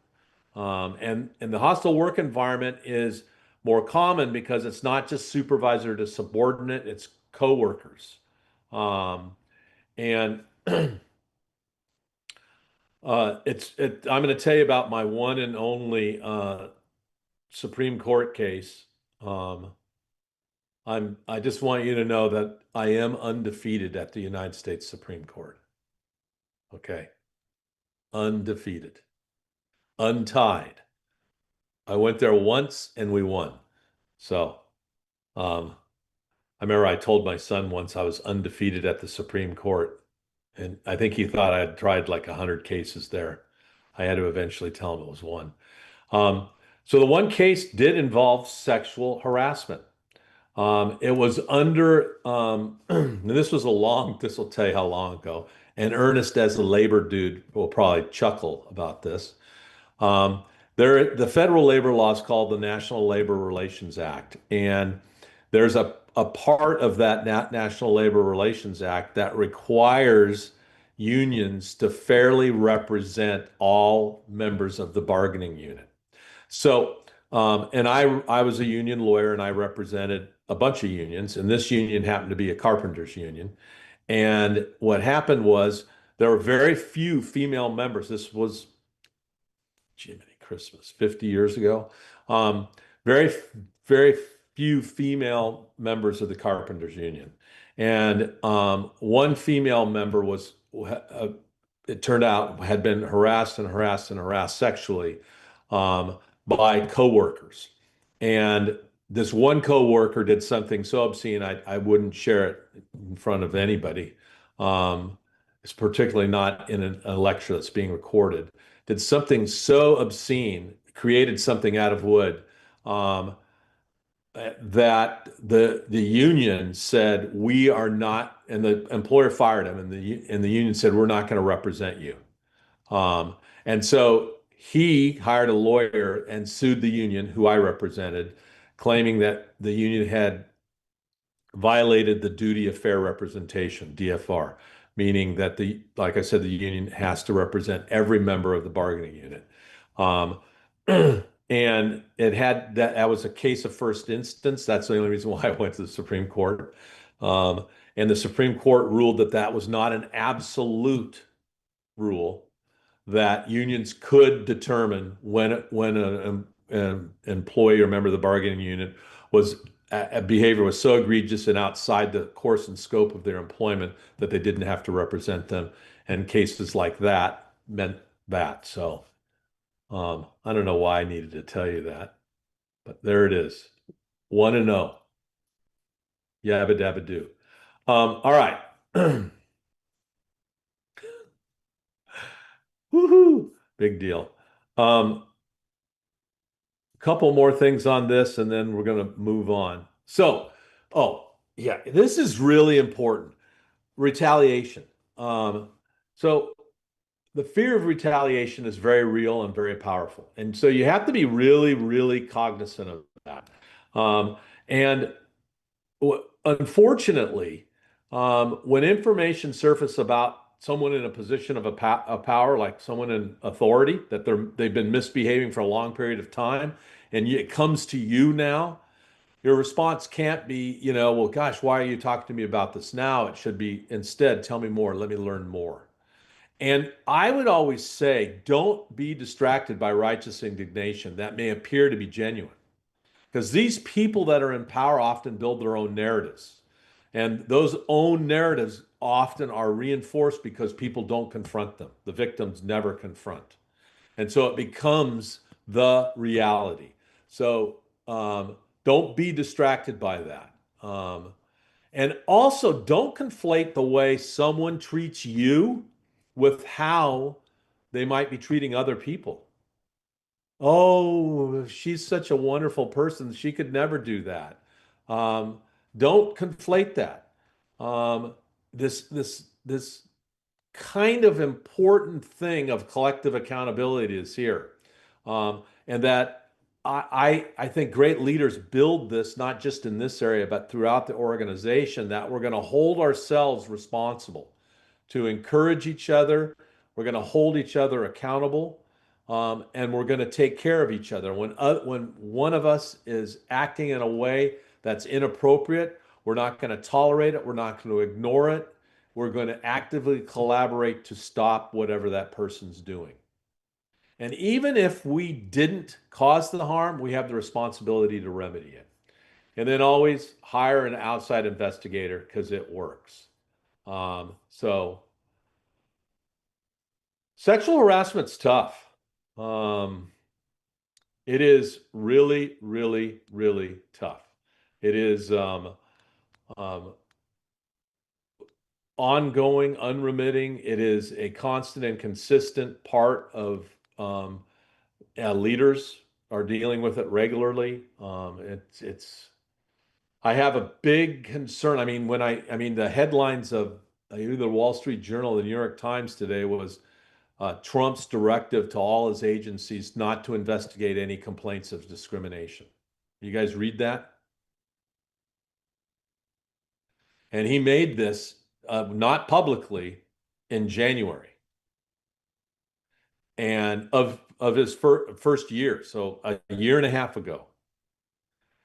Speaker 2: And the hostile work environment is more common because it's not just supervisor to subordinate, it's coworkers. And I'm going to tell you about my one and only Supreme Court case. I just want you to know that I am undefeated at the United States Supreme Court. Okay. Undefeated. Untied. I went there once and we won. So, I remember I told my son once I was undefeated at the Supreme Court, and I think he thought I had tried like 100 cases there. I had to eventually tell him it was one. So the one case did involve sexual harassment. It was under, this was this will tell you how long ago, and Ernest, as a labor dude, will probably chuckle about this. The federal labor law is called the National Labor Relations Act, and there's a part of that National Labor Relations Act that requires unions to fairly represent all members of the bargaining unit. So, and I was a union lawyer and I represented a bunch of unions, and this union happened to be a carpenters union. And what happened was there were very few female members. This was, Jiminy Christmas, 50 years ago. Very, very few female members of the Carpenters Union. And one female member was, it turned out, had been harassed and harassed and harassed sexually by coworkers. And this one coworker did something so obscene, I wouldn't share it in front of anybody. It's particularly not in a lecture that's being recorded. Did something so obscene, created something out of wood, that the union said, we are not, and the employer fired him, and the union said, we're not going to represent you. And so he hired a lawyer and sued the union, who I represented, claiming that the union had violated the duty of fair representation, DFR, meaning that like I said, the union has to represent every member of the bargaining unit. And that was a case of first instance. That's the only reason why I went to the Supreme Court. And the Supreme Court ruled that that was not an absolute rule, that unions could determine when an employee or member of the bargaining unit behavior was so egregious and outside the course and scope of their employment that they didn't have to represent them. And cases like that meant that. So I don't know why I needed to tell you that, but there it is. 1-0. Yabba dabba do. All right. Woohoo! Big deal. Couple more things on this, and then we're going to move on. So, yeah, this is really important. Retaliation. So the fear of retaliation is very real and very powerful. And so you have to be really, really cognizant of that. And unfortunately, when information surfaces about someone in a position of power, like someone in authority, that they've been misbehaving for a long period of time, and it comes to you now, your response can't be, well, gosh, why are you talking to me about this now? It should be instead, tell me more, let me learn more. And I would always say, don't be distracted by righteous indignation that may appear to be genuine. Because these people that are in power often build their own narratives. And those own narratives often are reinforced because people don't confront them. The victims never confront. And so it becomes the reality. So don't be distracted by that. And also, don't conflate the way someone treats you with how they might be treating other people. Oh, she's such a wonderful person. She could never do that. Um, don't conflate that. Um, this kind of important thing of collective accountability is here. And that I think great leaders build this not just in this area, but throughout the organization, that we're going to hold ourselves responsible to encourage each other. We're going to hold each other accountable, and we're going to take care of each other. When one of us is acting in a way that's inappropriate, we're not going to tolerate it. We're not going to ignore it. We're going to actively collaborate to stop whatever that person's doing. And even if we didn't cause the harm, we have the responsibility to remedy it. And then always hire an outside investigator because it works. So sexual harassment's tough. It is really, really, really tough. It is ongoing, unremitting. It is a constant and consistent part of leaders are dealing with it regularly. It's I have a big concern. I mean, I mean, the headlines of either the Wall Street Journal or the New York Times today was Trump's directive to all his agencies not to investigate any complaints of discrimination. You guys read that? And he made this not publicly in January and of his first year, so a year and a half ago.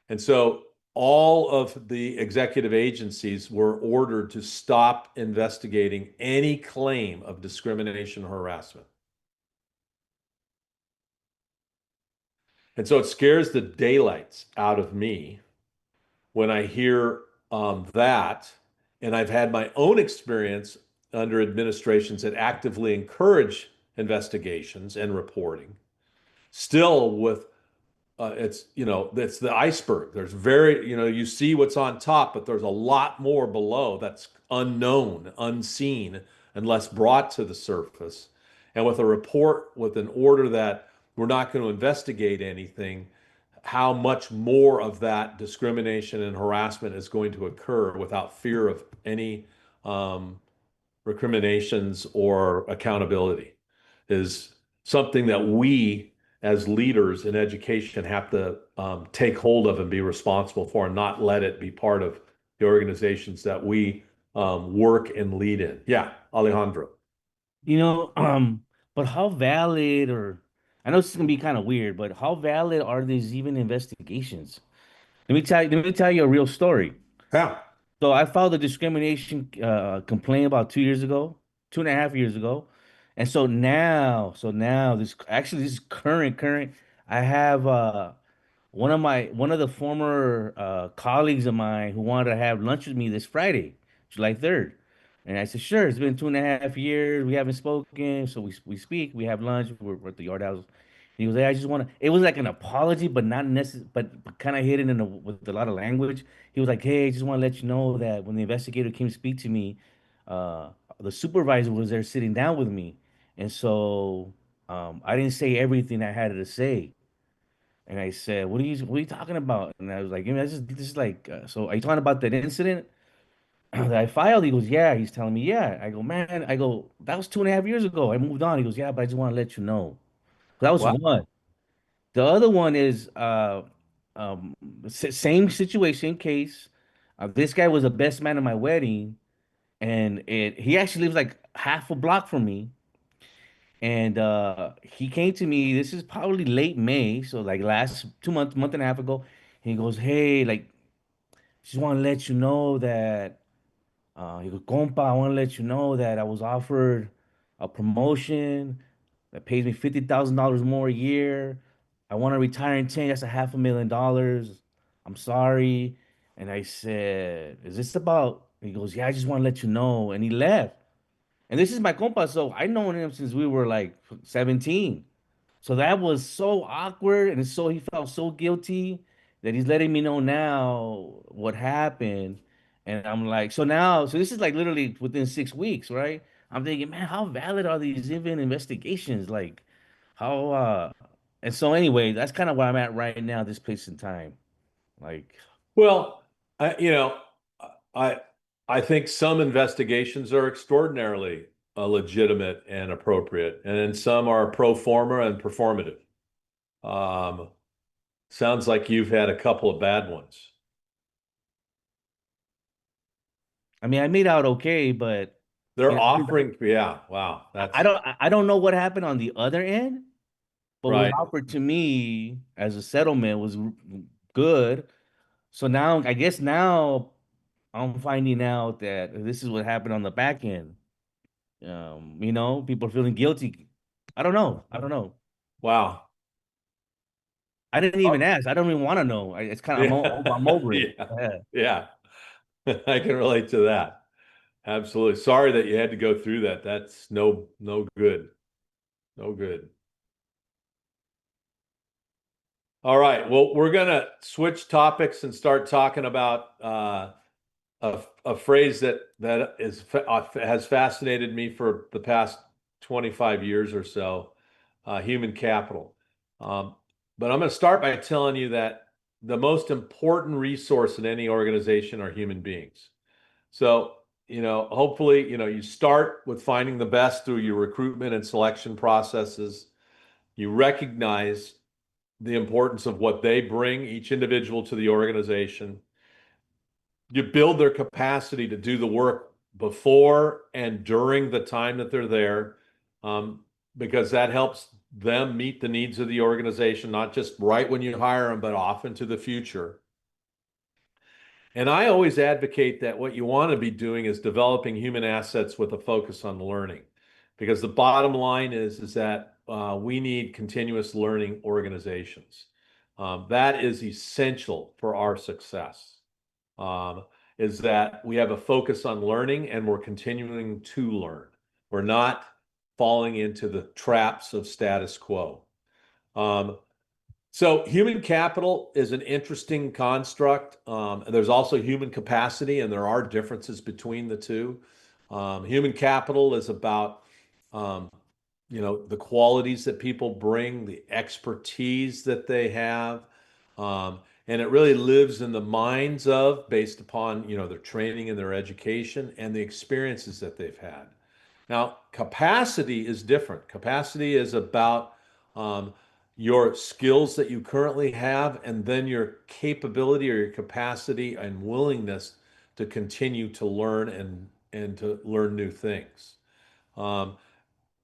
Speaker 2: And so all of the executive agencies were ordered to stop investigating any claim of discrimination or harassment. And so it scares the daylights out of me when I hear that. And I've had my own experience under administrations that actively encourage investigations and reporting, still with it's that's the iceberg. There's you see what's on top, but there's a lot more below that's unknown, unseen, unless brought to the surface. And with a report with an order that we're not going to investigate anything, how much more of that discrimination and harassment is going to occur without fear of any recriminations or accountability is something that we as leaders in education have to take hold of and be responsible for and not let it be part of the organizations that we work and lead in. Yeah, Alejandro.
Speaker 16: You know, but how valid or I know this is gonna be kind of weird, but how valid are these even investigations? Let me tell you a real story.
Speaker 2: Yeah.
Speaker 16: So I filed a discrimination complaint about 2 years ago, 2.5 years ago. And so now this is current. I have one of the former colleagues of mine who wanted to have lunch with me this Friday, July 3rd. And I said, sure, it's been 2.5 years. We haven't spoken. So we speak, we have lunch, we're at the yard house. He goes, hey, I just want to, it was like an apology, but not necessarily, but kind of hidden with a lot of language. He was like, hey, I just want to let you know that when the investigator came to speak to me, uh, the supervisor was there sitting down with me. And so I didn't say everything I had to say. And I said, what are you talking about? And I was like, this is like, so are you talking about that incident that I filed? He goes, yeah. He's telling me, yeah. I go, man, that was 2.5 years ago. I moved on. He goes, yeah, but I just want to let you know. That was
Speaker 2: Wow.
Speaker 16: one. The other one is um, same situation, case. This guy was the best man at my wedding, and he actually lives like half a block from me. And he came to me. This is probably late May, so like last 2 months, month and a half ago. He goes, "Hey, like, just want to let you know that." He goes, "Compa, I want to let you know that I was offered a promotion that pays me $50,000 more a year. I want to retire in 10. That's $500,000. I'm sorry." And I said, "Is this about?" He goes, "Yeah, I just want to let you know." And he left. And this is my compa, so I known him since we were like 17. So that was so awkward, and so he felt so guilty that he's letting me know now what happened. And I'm like, so now, so this is like literally within 6 weeks, right? I'm thinking, man, how valid are these even investigations? Like, how and so anyway, that's kind of where I'm at right now, this place in time. Like,
Speaker 2: Well, you know, I I think some investigations are extraordinarily legitimate and appropriate, and then some are pro forma and performative. Um, Sounds like you've had a couple of bad ones.
Speaker 16: I mean, I made out okay, but
Speaker 2: They're
Speaker 16: you know,
Speaker 2: offering, yeah, wow,
Speaker 16: I
Speaker 2: that's
Speaker 16: don't I don't know what happened on the other end, but what was
Speaker 2: right.
Speaker 16: offered to me as a settlement was good. So now I guess now I'm finding out that this is what happened on the back end. People are feeling guilty. I don't know. I don't know.
Speaker 2: Wow.
Speaker 16: I didn't even ask. I don't even want to know. It's kind of I'm
Speaker 2: Yeah,
Speaker 16: over it.
Speaker 2: yeah,
Speaker 16: Yeah.
Speaker 2: yeah. I can relate to that. Absolutely. Sorry that you had to go through that. That's no good. No good. All right. Well, we're gonna switch topics and start talking about a phrase that has fascinated me for the past 25 years or so, human capital. Um, but I'm going to start by telling you that the most important resource in any organization are human beings. So, hopefully, you start with finding the best through your recruitment and selection processes. You recognize the importance of what they bring, each individual, to the organization. You build their capacity to do the work before and during the time that they're there, because that helps them meet the needs of the organization, not just right when you hire them, but off into the future. And I always advocate that what you want to be doing is developing human assets with a focus on learning, because the bottom line is that we need continuous learning organizations. That is essential for our success. Is that we have a focus on learning and we're continuing to learn. We're not falling into the traps of status quo. Um, so human capital is an interesting construct. There's also human capacity, and there are differences between the two. Human capital is about, the qualities that people bring, the expertise that they have, and it really lives in the minds of, based upon, their training and their education and the experiences that they've had. Now, capacity is different. Capacity is about your skills that you currently have, and then your capability or your capacity and willingness to continue to learn and to learn new things. Um,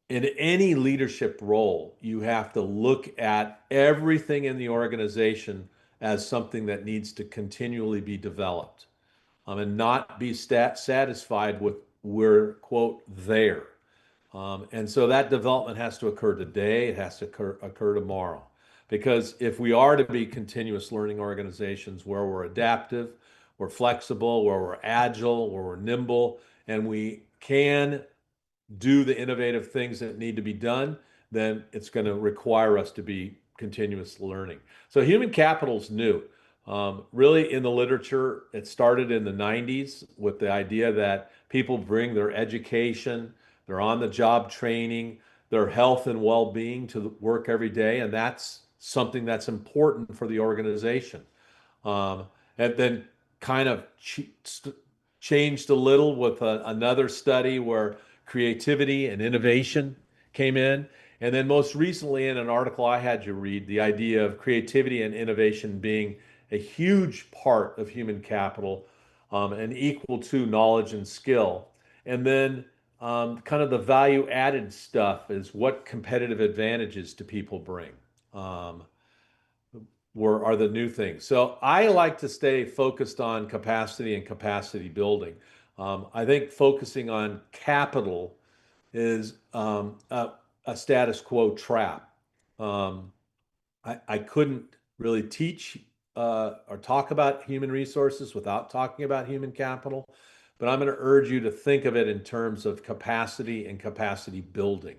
Speaker 2: in any leadership role, you have to look at everything in the organization as something that needs to continually be developed, and not be satisfied with we're, quote, there. And so that development has to occur today, it has to occur tomorrow. Because if we are to be continuous learning organizations where we're adaptive, we're flexible, where we're agile, where we're nimble, and we can do the innovative things that need to be done, then it's going to require us to be continuous learning. So human capital is new. Really, in the literature, it started in the 90s with the idea that people bring their education, their on-the-job training, their health and well-being to work every day, and that's something that's important for the organization. Um, and then kind of changed a little with another study where creativity and innovation came in. And then most recently, in an article I had you read, the idea of creativity and innovation being a huge part of human capital, and equal to knowledge and skill. And then kind of the value added stuff is what competitive advantages do people bring? Um, are the new things. So I like to stay focused on capacity and capacity building. I think focusing on capital is a status quo trap. I couldn't really teach or talk about human resources without talking about human capital, but I'm going to urge you to think of it in terms of capacity and capacity building,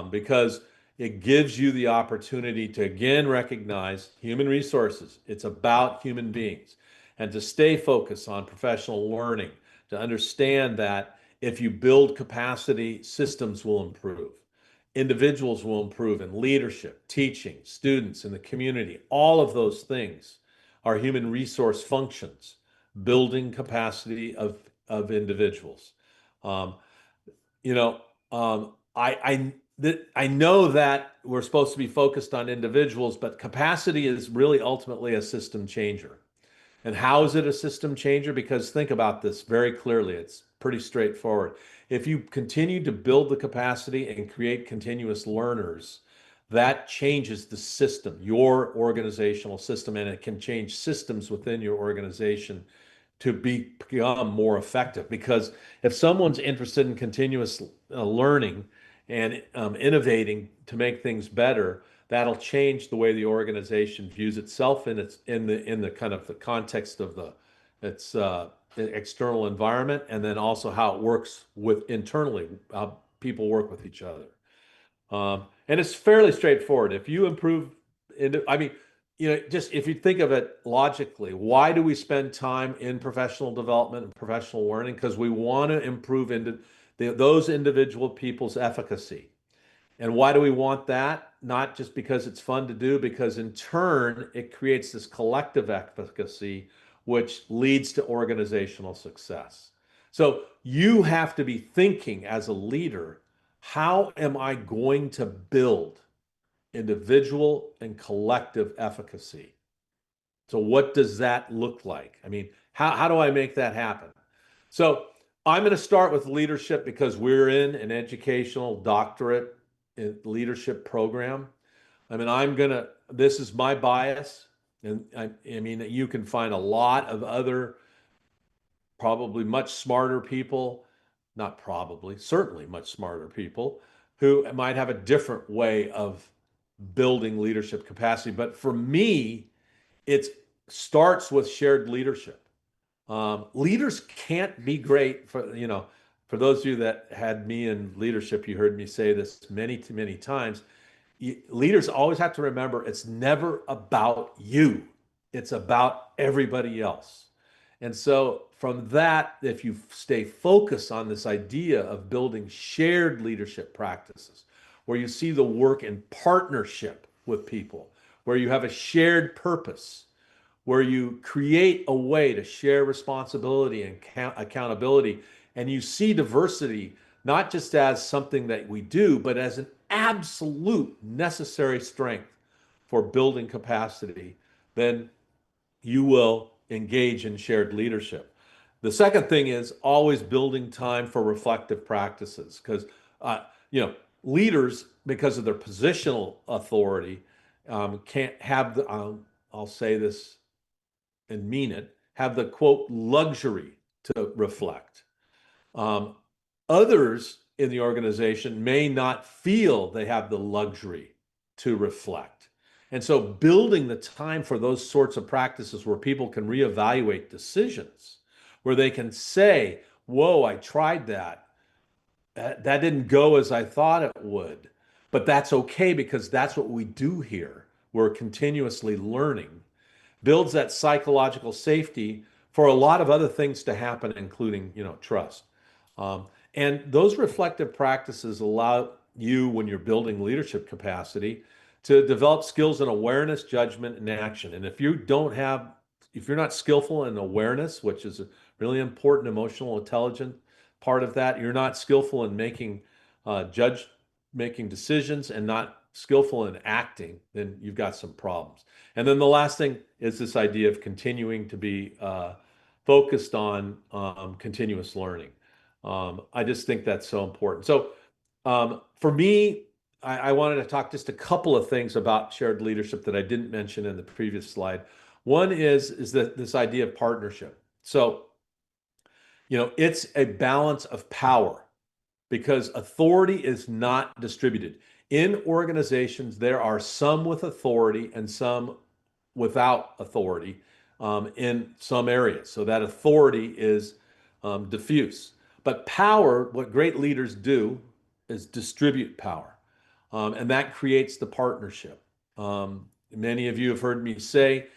Speaker 2: because it gives you the opportunity to again recognize human resources. It's about human beings, and to stay focused on professional learning, to understand that if you build capacity, systems will improve. Individuals will improve in leadership, teaching, students in the community. All of those things are human resource functions, building capacity of individuals. Um, you know, I know that we're supposed to be focused on individuals, but capacity is really ultimately a system changer. And how is it a system changer? Because think about this very clearly. It's pretty straightforward. If you continue to build the capacity and create continuous learners, that changes the system, your organizational system, and it can change systems within your organization to become more effective. Because if someone's interested in continuous learning and innovating to make things better, that'll change the way the organization views itself in the kind of the context of its external environment, and then also how it works with internally, how people work with each other. And it's fairly straightforward. If you improve, I mean, just if you think of it logically, why do we spend time in professional development and professional learning? Because we want to improve into those individual people's efficacy. And why do we want that? Not just because it's fun to do, because in turn, it creates this collective efficacy, which leads to organizational success. So you have to be thinking as a leader, how am I going to build individual and collective efficacy? So what does that look like? I mean, how do I make that happen? So I'm going to start with leadership because we're in an educational doctorate in leadership program. I mean, this is my bias. And I mean, you can find a lot of other probably much smarter people, not probably, certainly much smarter people who might have a different way of building leadership capacity. But for me, it starts with shared leadership. Leaders can't be great for those of you that had me in leadership, you heard me say this many, many times. Leaders always have to remember it's never about you. It's about everybody else. And so from that, if you stay focused on this idea of building shared leadership practices, where you see the work in partnership with people, where you have a shared purpose, where you create a way to share responsibility and accountability, and you see diversity not just as something that we do, but as an absolute necessary strength for building capacity, then you will engage in shared leadership. The second thing is always building time for reflective practices, because leaders, because of their positional authority, can't have I'll say this and mean it, have the quote luxury to reflect. Others in the organization may not feel they have the luxury to reflect. And so building the time for those sorts of practices where people can reevaluate decisions, where they can say, whoa, I tried that. That didn't go as I thought it would. But that's okay because that's what we do here. We're continuously learning, builds that psychological safety for a lot of other things to happen, including, trust. And those reflective practices allow you, when you're building leadership capacity, to develop skills in awareness, judgment, and action. And if you're not skillful in awareness, which is a really important emotional intelligence part of that, you're not skillful in making decisions and not skillful in acting, then you've got some problems. And then the last thing is this idea of continuing to be focused on continuous learning. I just think that's so important. So for me, I wanted to talk just a couple of things about shared leadership that I didn't mention in the previous slide. One is that this idea of partnership. So, it's a balance of power because authority is not distributed. In organizations, there are some with authority and some without authority in some areas. So that authority is diffuse. But power, what great leaders do is distribute power. And that creates the partnership. Many of you have heard me say,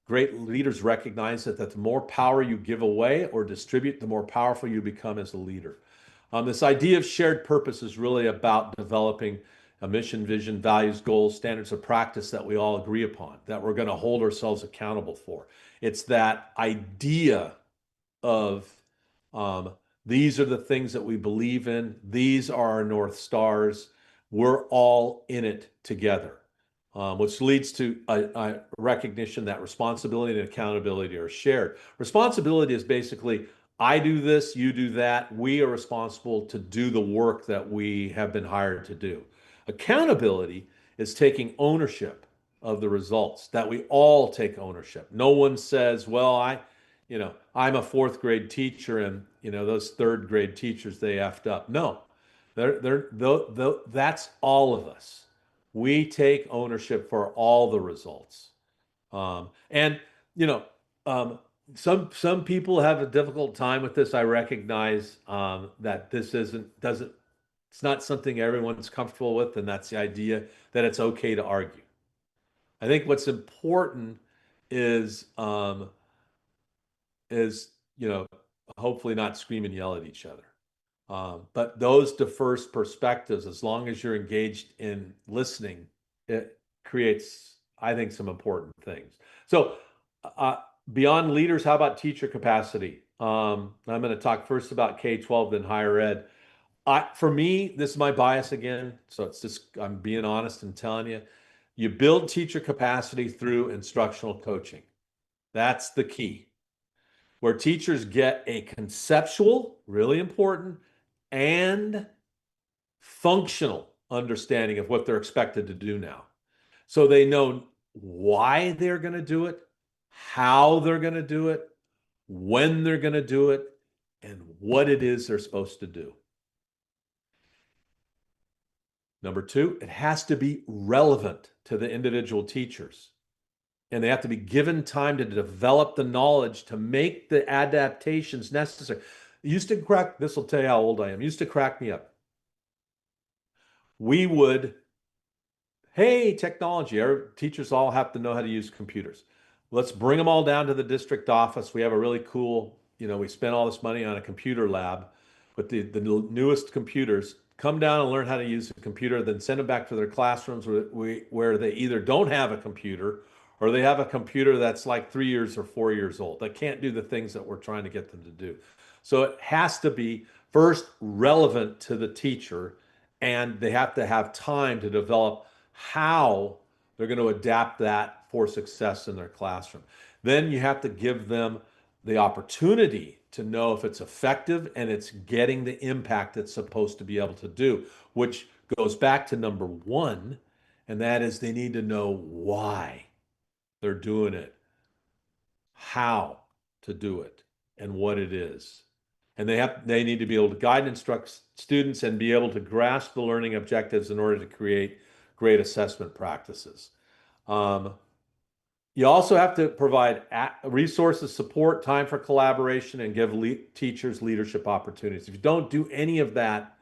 Speaker 2: great leaders recognize that the more power you give away or distribute, the more powerful you become as a leader. This idea of shared purpose is really about developing a mission, vision, values, goals, standards of practice that we all agree upon, that we're going to hold ourselves accountable for. It's that idea of these are the things that we believe in. These are our North Stars. We're all in it together, which leads to a recognition that responsibility and accountability are shared. Responsibility is basically, I do this, you do that. We are responsible to do the work that we have been hired to do. Accountability is taking ownership of the results, that we all take ownership. No one says, well, I'm a fourth grade teacher and, those third grade teachers, they effed up. No, that's all of us. We take ownership for all the results. And, some people have a difficult time with this. I recognize that this it's not something everyone's comfortable with, and that's the idea that it's okay to argue. I think what's important is is, hopefully not scream and yell at each other. But those diverse perspectives, as long as you're engaged in listening, it creates, I think, some important things. So beyond leaders, how about teacher capacity? I'm going to talk first about K-12, then higher ed. For me, this is my bias again. So it's just, I'm being honest and telling you, you build teacher capacity through instructional coaching. That's the key, where teachers get a conceptual, really important, and functional understanding of what they're expected to do now. So they know why they're going to do it, how they're going to do it, when they're going to do it, and what it is they're supposed to do. Number two, it has to be relevant to the individual teachers. And they have to be given time to develop the knowledge to make the adaptations necessary. This will tell you how old I am, used to crack me up. We would, hey, technology, our teachers all have to know how to use computers. Let's bring them all down to the district office. We have a really cool, we spent all this money on a computer lab, but the newest computers. Come down and learn how to use a computer, then send them back to their classrooms where they either don't have a computer or they have a computer that's like 3 years or 4 years old that can't do the things that we're trying to get them to do. So it has to be first relevant to the teacher, and they have to have time to develop how they're going to adapt that for success in their classroom. Then you have to give them the opportunity to know if it's effective and it's getting the impact it's supposed to be able to do, which goes back to number one, and that is they need to know why they're doing it, how to do it, and what it is. And they need to be able to guide and instruct students and be able to grasp the learning objectives in order to create great assessment practices. You also have to provide resources, support, time for collaboration, and give teachers leadership opportunities. If you don't do any of that,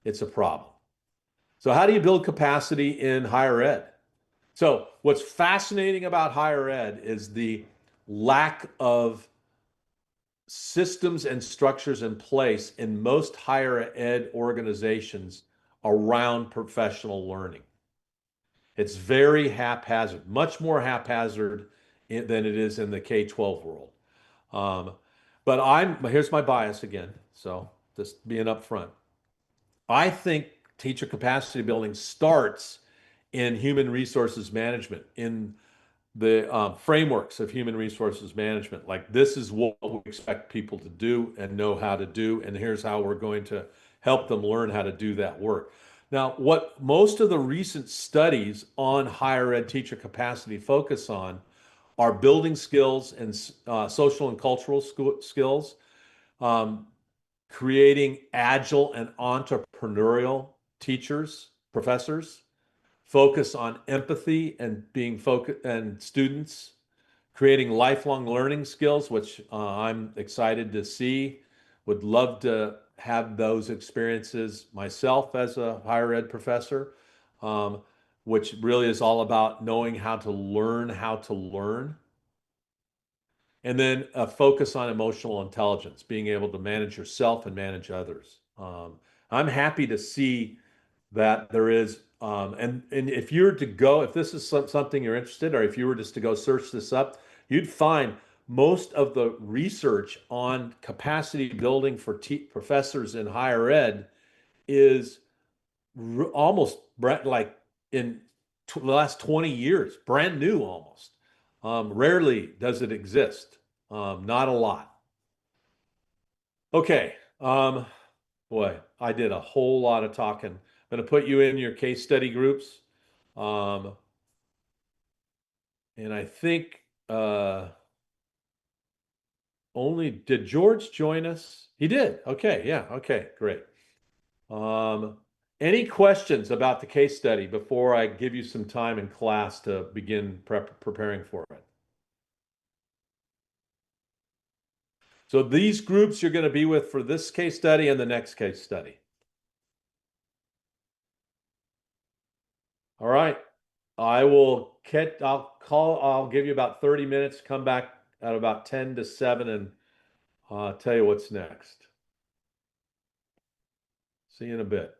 Speaker 2: it's a problem. So how do you build capacity in higher ed? So what's fascinating about higher ed is the lack of systems and structures in place in most higher ed organizations around professional learning. It's very haphazard, much more haphazard than it is in the K-12 world. But here's my bias again, so just being upfront. I think teacher capacity building starts in human resources management, in the frameworks of human resources management. Like, this is what we expect people to do and know how to do, and here's how we're going to help them learn how to do that work. Now, what most of the recent studies on higher ed teacher capacity focus on are building skills and social and cultural skills, creating agile and entrepreneurial teachers, professors, focus on empathy and being focused, and students creating lifelong learning skills, which I'm excited to see. Would love to have those experiences myself as a higher ed professor, which really is all about knowing how to learn how to learn. And then a focus on emotional intelligence, being able to manage yourself and manage others. I'm happy to see that there is, and if you were to go, if this is something you're interested, or if you were just to go search this up, you'd find most of the research on capacity building for professors in higher ed is almost like in the last 20 years, brand new almost. Rarely does it exist. Not a lot. Okay. Boy, I did a whole lot of talking. I'm going to put you in your case study groups. And I think did George join us? He did. Okay. Yeah. Okay. Great. Any questions about the case study before I give you some time in class to begin preparing for it? So these groups you're going to be with for this case study and the next case study. All right. I'll give you about 30 minutes, come back at about 10 to 7 and tell you what's next. See you in a bit.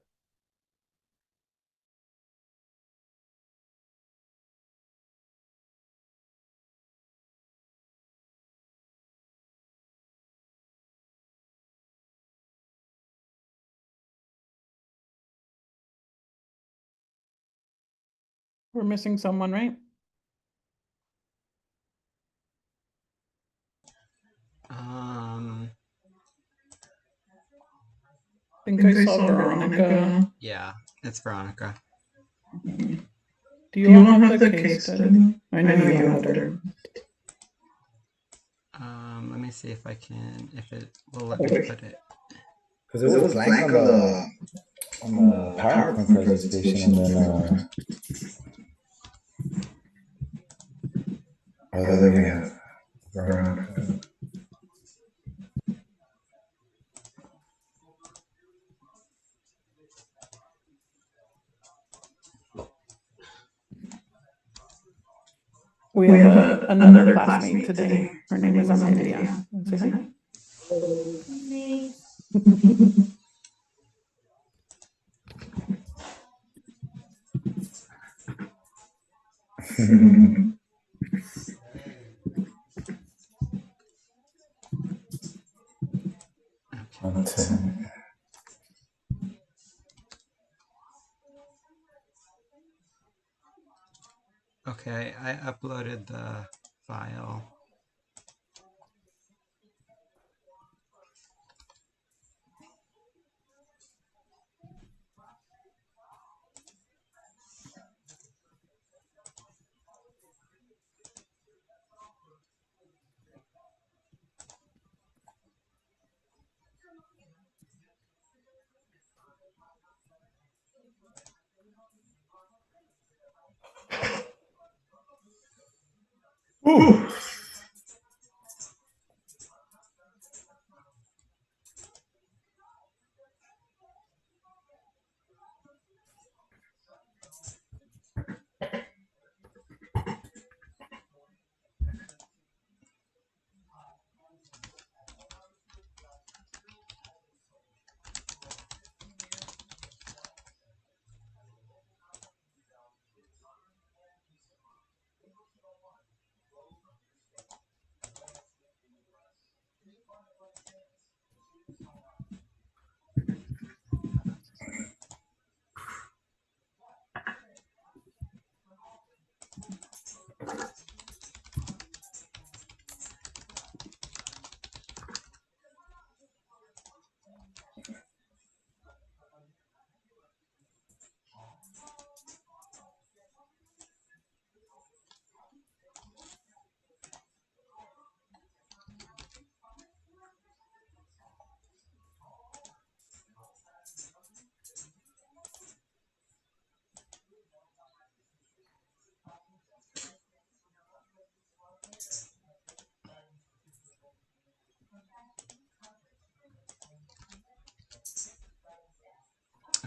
Speaker 15: We're missing someone, right? I think I saw Veronica.
Speaker 8: Yeah, it's Veronica.
Speaker 15: Do you all have the case study? I know you have it.
Speaker 8: Let me see if I can, if it will let me put it.
Speaker 13: Because it was blank on the PowerPoint presentation, and then oh, there we have Veronica.
Speaker 15: We have another classmate today. Her name is Amelia. Say hi.
Speaker 8: Okay, I uploaded the file.
Speaker 15: Ooh.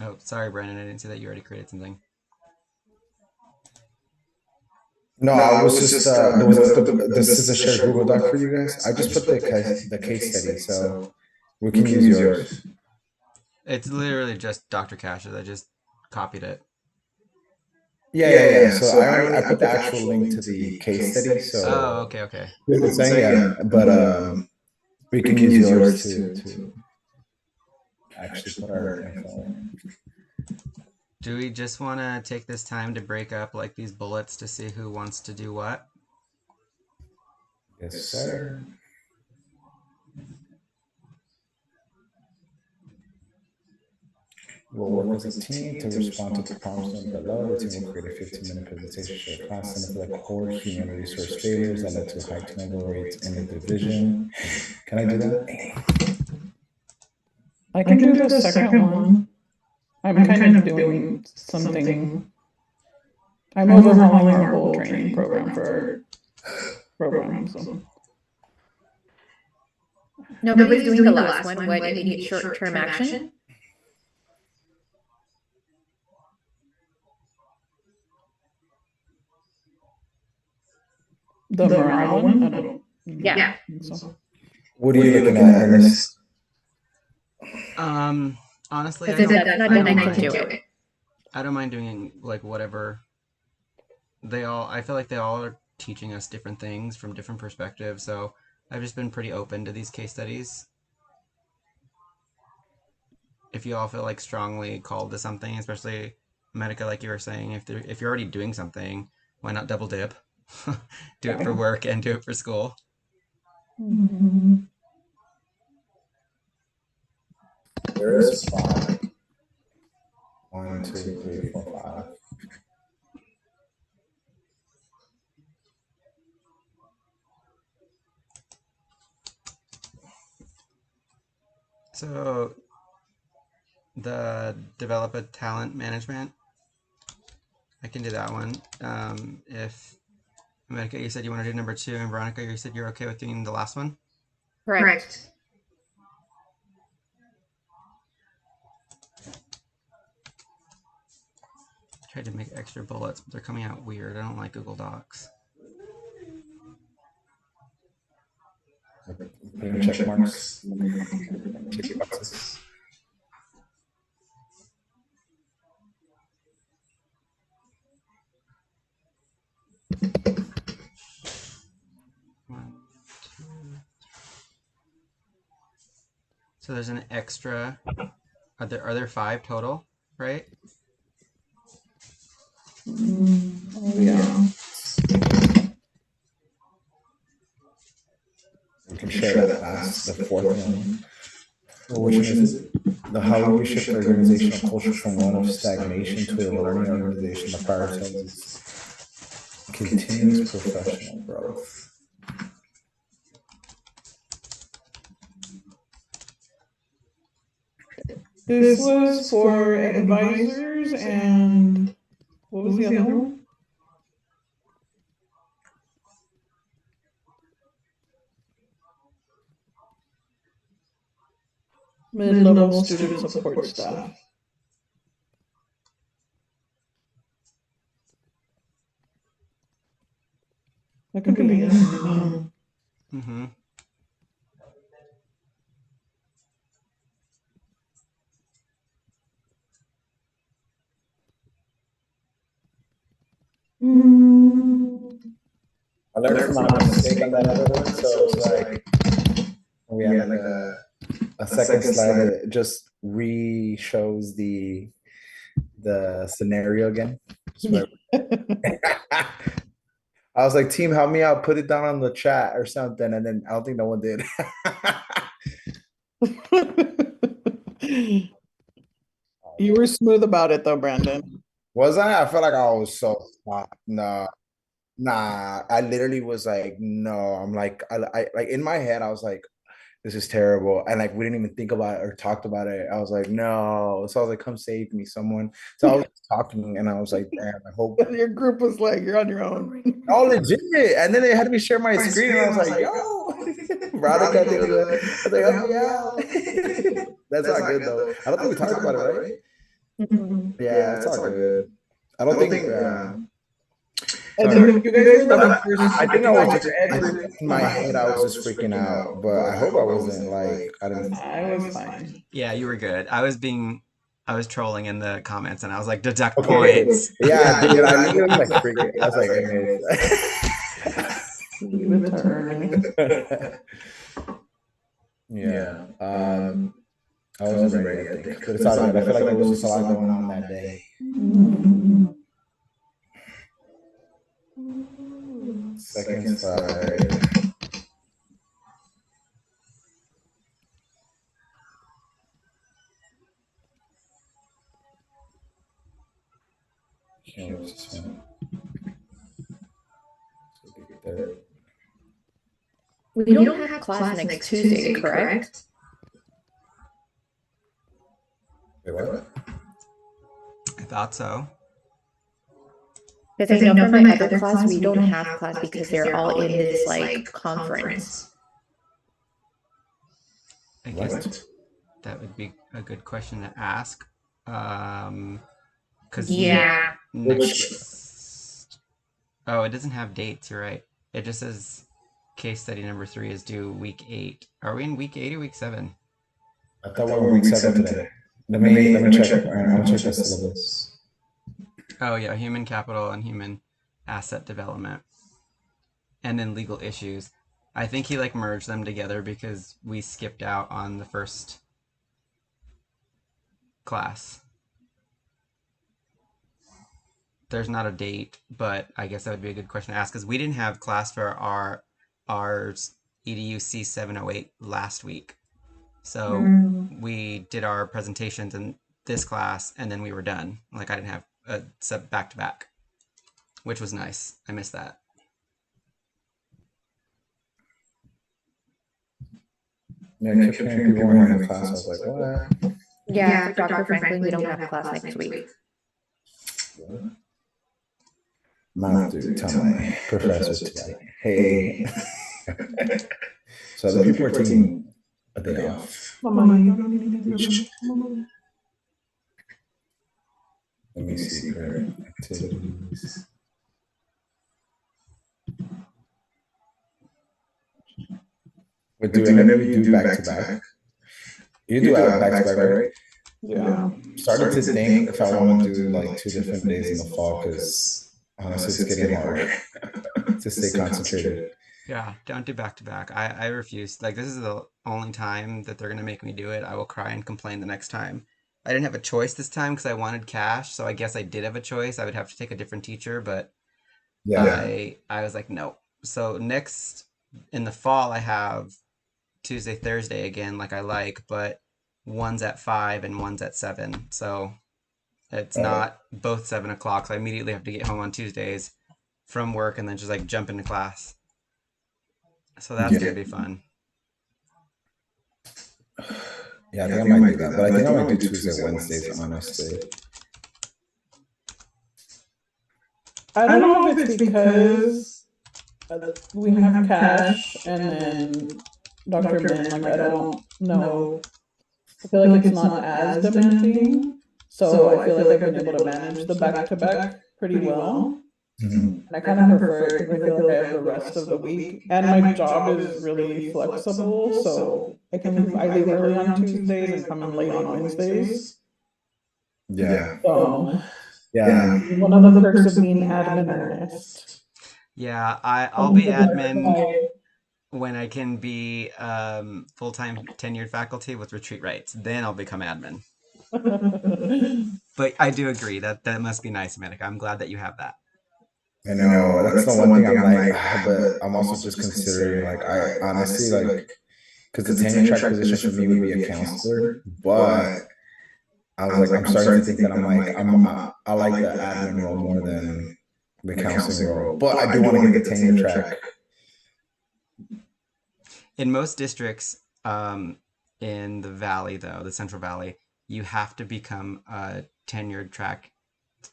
Speaker 8: Oh, sorry, Brandon. I didn't see that you already created something.
Speaker 13: No, I was just this is a shared Google Doc for you guys. I just put the case study, so we can use yours.
Speaker 8: It's literally just Dr. Cash's. I just copied it.
Speaker 13: Yeah. So I put the actual link to the case study. So
Speaker 8: okay.
Speaker 13: It's saying but we can use yours to actually put our info in.
Speaker 8: Do we just want to take this time to break up like these bullets to see who wants to do what?
Speaker 13: Yes, sir. We'll work as a team to respond to the prompts below. The team will create a 15-minute presentation to the class and for the core human resource failures that led to high turnover rates in the division. Can I do that?
Speaker 15: I can do the second one. I'm kind of doing something. I'm overhauling our whole training program for our program. So.
Speaker 11: Nobody's doing the last one. What immediate short-term action?
Speaker 15: The morale one? I don't.
Speaker 11: Yeah.
Speaker 15: So.
Speaker 13: What are you looking at, Ernest?
Speaker 8: Honestly, I don't mind doing like whatever. I feel like they all are teaching us different things from different perspectives, so I've just been pretty open to these case studies. If you all feel like strongly called to something, especially Medica, like you were saying, if you're already doing something, why not double dip? Do it for work and do it for school.
Speaker 15: Mm-hmm.
Speaker 13: There's 5. 1, 2, 3, 4, 5.
Speaker 8: So the develop a talent management, I can do that one. If America, you said you want to do number 2, and Veronica, you said you're okay with doing the last one?
Speaker 11: Correct.
Speaker 8: Tried to make extra bullets, but they're coming out weird. I don't like Google Docs.
Speaker 13: Putting check marks. Check boxes.
Speaker 8: So there's an extra. Are there 5 total, right?
Speaker 15: Yeah.
Speaker 13: We can share that last, the 4th one. Which one is it? How will you shift the organizational culture from one of stagnation to a learning organization that prioritizes continuous professional growth?
Speaker 15: This was for advisors and what was the other one? Mid-level student support staff. That could be yes or no.
Speaker 8: Mm-hmm.
Speaker 13: I learned from my mistake on that other one, so it's like we have like a second slide that just re-shows the scenario again. I was like, team, help me out, put it down on the chat or something, and then I don't think no one did.
Speaker 15: You were smooth about it though, Brandon.
Speaker 13: Was I? I felt like I was so nah. I literally was like, no. I'm like, I like in my head, I was like, this is terrible. And like we didn't even think about it or talked about it. I was like, no. So I was like, come save me, someone. So I was talking and I was like, damn, I hope
Speaker 15: your group was like, you're on your own.
Speaker 13: Oh, legit. And then they had me share my screen and I was like, yo, Veronica, I was like, help me out. That's not good though. I don't think we talked about it, right? Yeah, it's all good. I don't think.
Speaker 15: And you guys were like the first.
Speaker 13: I think I was just
Speaker 15: group.
Speaker 13: in my head. I was just freaking out, but I hope I wasn't like I didn't.
Speaker 15: I was fine.
Speaker 8: Yeah, you were good. I was trolling in the comments, and I was like, deduct
Speaker 13: Okay.
Speaker 8: points.
Speaker 13: Yeah, dude, I literally like freaking. I was like,
Speaker 15: Leave it to Ernie.
Speaker 13: Yeah. I wasn't ready, I think, but it's all good. I feel like there was just a lot going on that day. Second slide.
Speaker 11: We don't have class next Tuesday, correct?
Speaker 13: Wait, what?
Speaker 8: I thought so.
Speaker 11: Because I know for my other class, we don't have class because they're all in this like conference.
Speaker 8: I guess that would be a good question to ask. Because
Speaker 11: Yeah.
Speaker 8: Oh, it doesn't have dates. You're right. It just says case study number 3 is due week 8. Are we in week 8 or week 7?
Speaker 13: I thought we were week 7 today. Let me check. I'm gonna check the syllabus.
Speaker 8: Oh yeah, human capital and human asset development, and then legal issues. I think he like merged them together because we skipped out on the first class. There's not a date, but I guess that would be a good question to ask because we didn't have class for our EDUE C708 last week. So we did our presentations in this class and then we were done. Like I didn't have a sub back to back, which was nice. I missed that.
Speaker 13: Yeah, I kept hearing people weren't having class. I was like, what?
Speaker 11: Yeah, for Dr. Franklin, we don't have class next week.
Speaker 13: Math dude, tell my professor tonight. Hey. So other people are taking a day off.
Speaker 15: Mama, you don't need to do that.
Speaker 13: Let me see current activities. But do any of you do back to back? You do back to back, right?
Speaker 15: Yeah.
Speaker 13: Started to think if I want to do like 2 different days in the fall because honestly it's getting hard to stay concentrated.
Speaker 8: Yeah, don't do back to back. I refuse. Like this is the only time that they're gonna make me do it. I will cry and complain the next time. I didn't have a choice this time because I wanted cash, so I guess I did have a choice. I would have to take a different teacher, but I was like, no. So next in the fall I have Tuesday, Thursday again, like I like, but one's at 5 and one's at 7. So it's not both 7 o'clock. So I immediately have to get home on Tuesdays from work and then just like jump into class. So that's gonna be fun.
Speaker 13: Yeah, I think I might do that, but I think I might do Tuesday, Wednesdays, honestly.
Speaker 15: I don't know if it's because we have cash and then Dr. Min, like I don't know. I feel like it's not as demanding. So I feel like I've been able to manage the back-to-back pretty well. And I kind of prefer it because I feel like I have the rest of the week. And my job is really flexible, so I leave early on Tuesdays and come in late on Wednesdays.
Speaker 13: Yeah.
Speaker 15: So
Speaker 13: yeah.
Speaker 15: One of the perks of being admin earnest.
Speaker 8: Yeah, I'll be admin when I can be full-time tenured faculty with retreat rights. Then I'll become admin. But I do agree that must be nice, America. I'm glad that you have that.
Speaker 13: I know that's the one thing I'm like, but I'm also just considering like I honestly like because the tenure track position for me would be a counselor, but I was like I'm starting to think that I'm like I like the admin role more than the counseling role, but I do want to get the tenure track.
Speaker 8: In most districts, in the Valley though, the Central Valley, you have to become a tenured track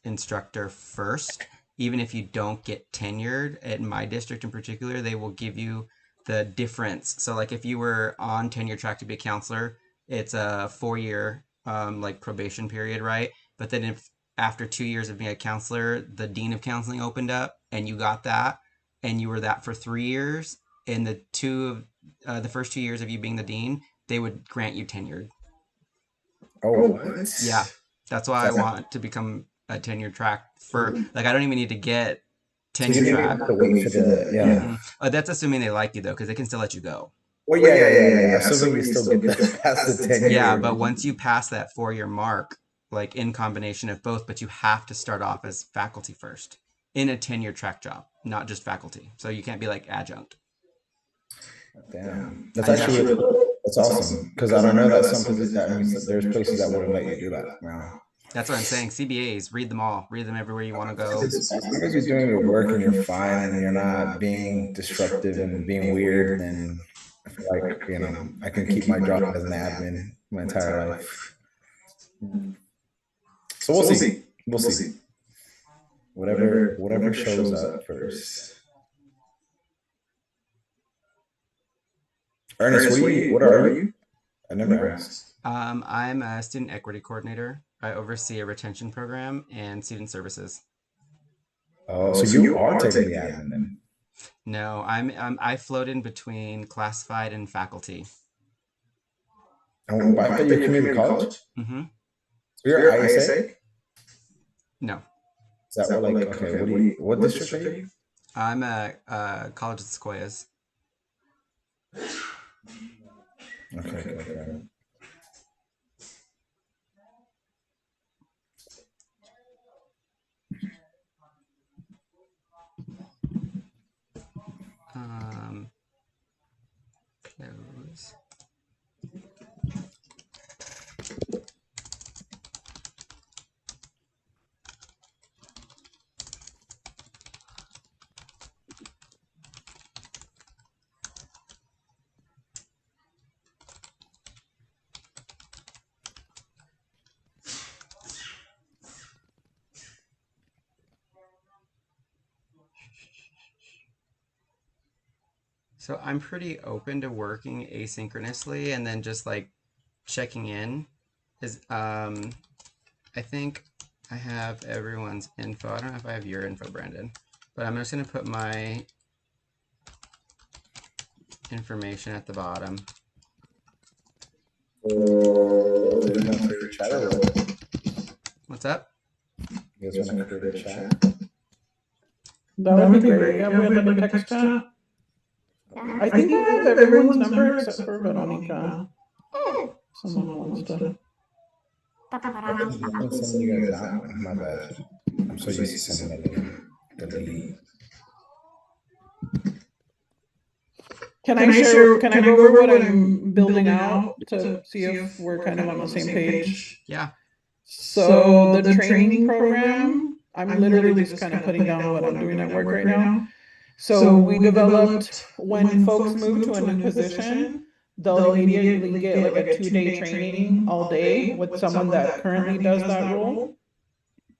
Speaker 8: instructor first. Even if you don't get tenured, in my district in particular, they will give you the difference. So like if you were on tenure track to be a counselor, it's a 4-year like probation period, right? But then if after 2 years of being a counselor, the dean of counseling opened up and you got that and you were that for 3 years, in the first 2 years of you being the dean, they would grant you tenured.
Speaker 13: Oh, what?
Speaker 8: Yeah. That's why I want to become a tenure track for, like, I don't even need to get
Speaker 13: So you
Speaker 8: tenure
Speaker 13: didn't
Speaker 8: track.
Speaker 13: even have to wait for the, yeah.
Speaker 8: That's assuming they like you though, because they can still let you go.
Speaker 13: Well, yeah. Assuming you still get past the 10
Speaker 8: Yeah,
Speaker 13: year.
Speaker 8: but once you pass that 4-year mark, like in combination of both, but you have to start off as faculty first in a tenure track job, not just faculty. So you can't be like adjunct.
Speaker 13: Damn, that's actually that's awesome. Because I don't know that some places, I mean, there's places that wouldn't let you do that. Wow.
Speaker 8: That's what I'm saying. CBAs, read them all. Read them everywhere you want to go.
Speaker 13: As long as you're doing your work and you're fine and you're not being disruptive and being weird, then I feel like, you know, I can keep my job as an admin my entire life. So we'll see. We'll see. Whatever shows up first. Ernest, what are you? I never asked.
Speaker 8: I'm a student equity coordinator. I oversee a retention program and student services.
Speaker 13: Oh, so you are technically admin then?
Speaker 8: No, I float in between classified and faculty.
Speaker 13: Oh, but I thought you're community college?
Speaker 8: Mm-hmm.
Speaker 13: So you're ISA?
Speaker 8: No.
Speaker 13: Is that what, like, okay, what district are you?
Speaker 8: I'm a College of Sequoias.
Speaker 13: Okay.
Speaker 8: Close. So I'm pretty open to working asynchronously and then just like checking in. I think I have everyone's info. I don't know if I have your info, Brandon, but I'm just gonna put my information at the bottom. What's up?
Speaker 13: You guys want to create a chat?
Speaker 15: That would be great. Yeah, we have like a text chat. I think I have everyone's number except for Veronica. Someone wants to.
Speaker 13: I'm sending you guys that one. My bad. I'm so used to sending the lead.
Speaker 15: Can I go over what I'm building out to see if we're kind of on the same page?
Speaker 8: Yeah.
Speaker 15: So the training program, I'm literally just kind of putting down what I'm doing at work right now. So we developed when folks move to a new position, they'll immediately get like a 2-day training all day with someone that currently does that role.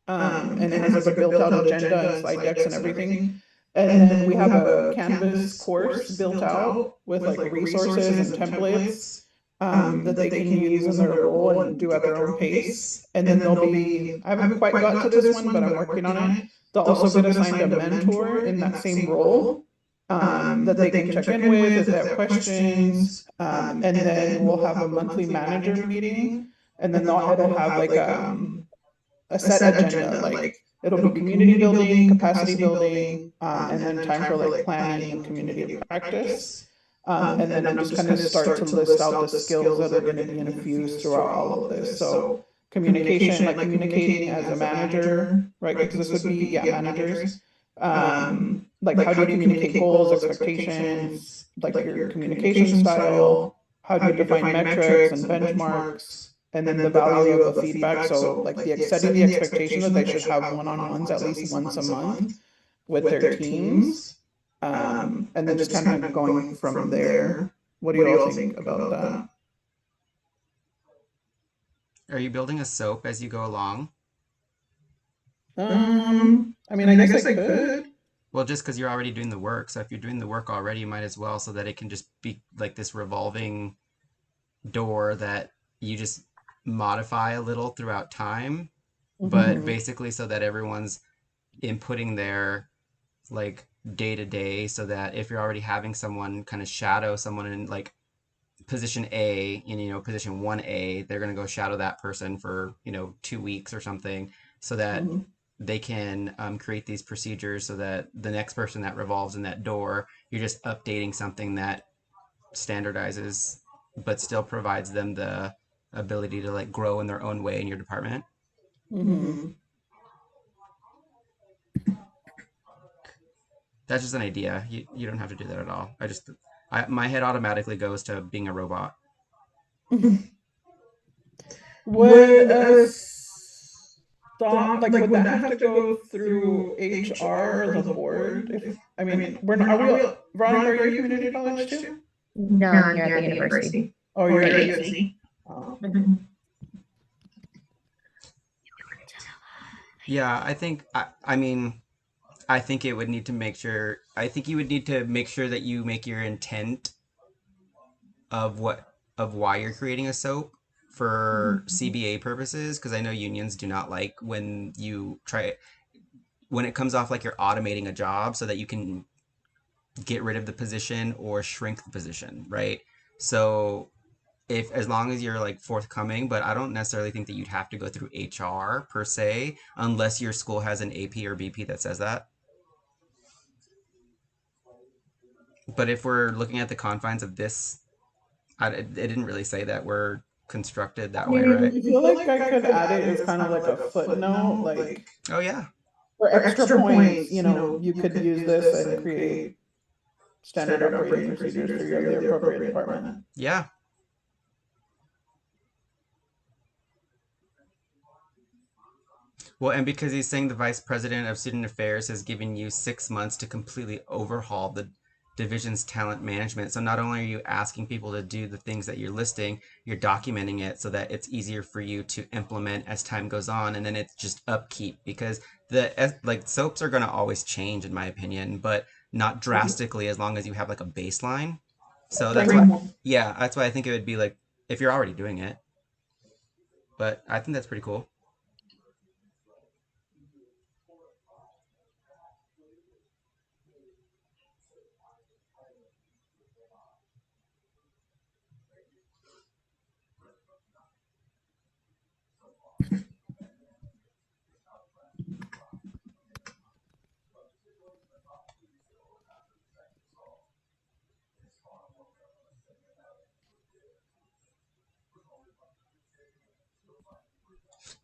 Speaker 15: And it has like a built out agenda and slide decks and everything. And then we have a Canvas course built out with like resources and templates that they can use in their role and do at their own pace. And then there'll be, I haven't quite got to this one, but I'm working on it. They'll also get assigned a mentor in that same role that they can check in with if they have questions. And then we'll have a monthly manager meeting. And then it'll have like a set agenda, like it'll be community building, capacity building, and then time for like planning and community of practice. And then I'm just kind of start to list out the skills that are going to be infused throughout all of this. So communication, like communicating as a manager, right? Because this would be, managers. Like how do you communicate goals, expectations, like your communication style? How do you define metrics and benchmarks? And then the value of the feedback. So like setting the expectation that they should have one-on-ones at least once a month with their teams. And then just kind of going from there. What do you all think about that?
Speaker 8: Are you building a SOAP as you go along?
Speaker 15: I mean, I guess I could.
Speaker 8: Well, just because you're already doing the work. So if you're doing the work already, you might as well, so that it can just be like this revolving door that you just modify a little throughout time. but
Speaker 15: Mhm.
Speaker 8: basically so that everyone's inputting their like day to day, so that if you're already having someone kind of shadow someone in like position A, in position 1A, they're going to go shadow that person for 2 weeks or something, so that
Speaker 15: Mhm.
Speaker 8: they can create these procedures so that the next person that revolves in that door, you're just updating something that standardizes but still provides them the ability to like grow in their own way in your department.
Speaker 15: Mhm.
Speaker 8: That's just an idea. You don't have to do that at all. My head automatically goes to being a robot.
Speaker 15: Would a stop like would that have to go through HR or the board? If I mean, we're not, are we Veronica, are you community college too?
Speaker 11: No, I'm here at the university.
Speaker 15: Oh, you're
Speaker 11: But
Speaker 15: at
Speaker 11: yes.
Speaker 15: USC. Oh.
Speaker 8: Yeah, I mean, I think it would need to make sure. I think you would need to make sure that you make your intent of why you're creating a soap for CBA purposes, because I know unions do not like when you try when it comes off like you're automating a job so that you can get rid of the position or shrink the position, right? So if as long as you're like forthcoming, but I don't necessarily think that you'd have to go through HR per se unless your school has an AP or BP that says that. But if we're looking at the confines of this, it didn't really say that we're constructed that
Speaker 15: I
Speaker 8: way,
Speaker 15: mean,
Speaker 8: right?
Speaker 15: I feel like I could add it as kind of like a footnote, like
Speaker 8: Oh yeah.
Speaker 15: for extra points, you could use this and create standard operating procedures for the appropriate department.
Speaker 8: Yeah. Well, and because he's saying the vice president of student affairs has given you 6 months to completely overhaul the division's talent management. So not only are you asking people to do the things that you're listing, you're documenting it so that it's easier for you to implement as time goes on. And then it's just upkeep, because like soaps are going to always change, in my opinion, but not drastically as long as you have like a baseline. So that's why, yeah, that's why I think it would be like if you're already doing it. But I think that's pretty cool.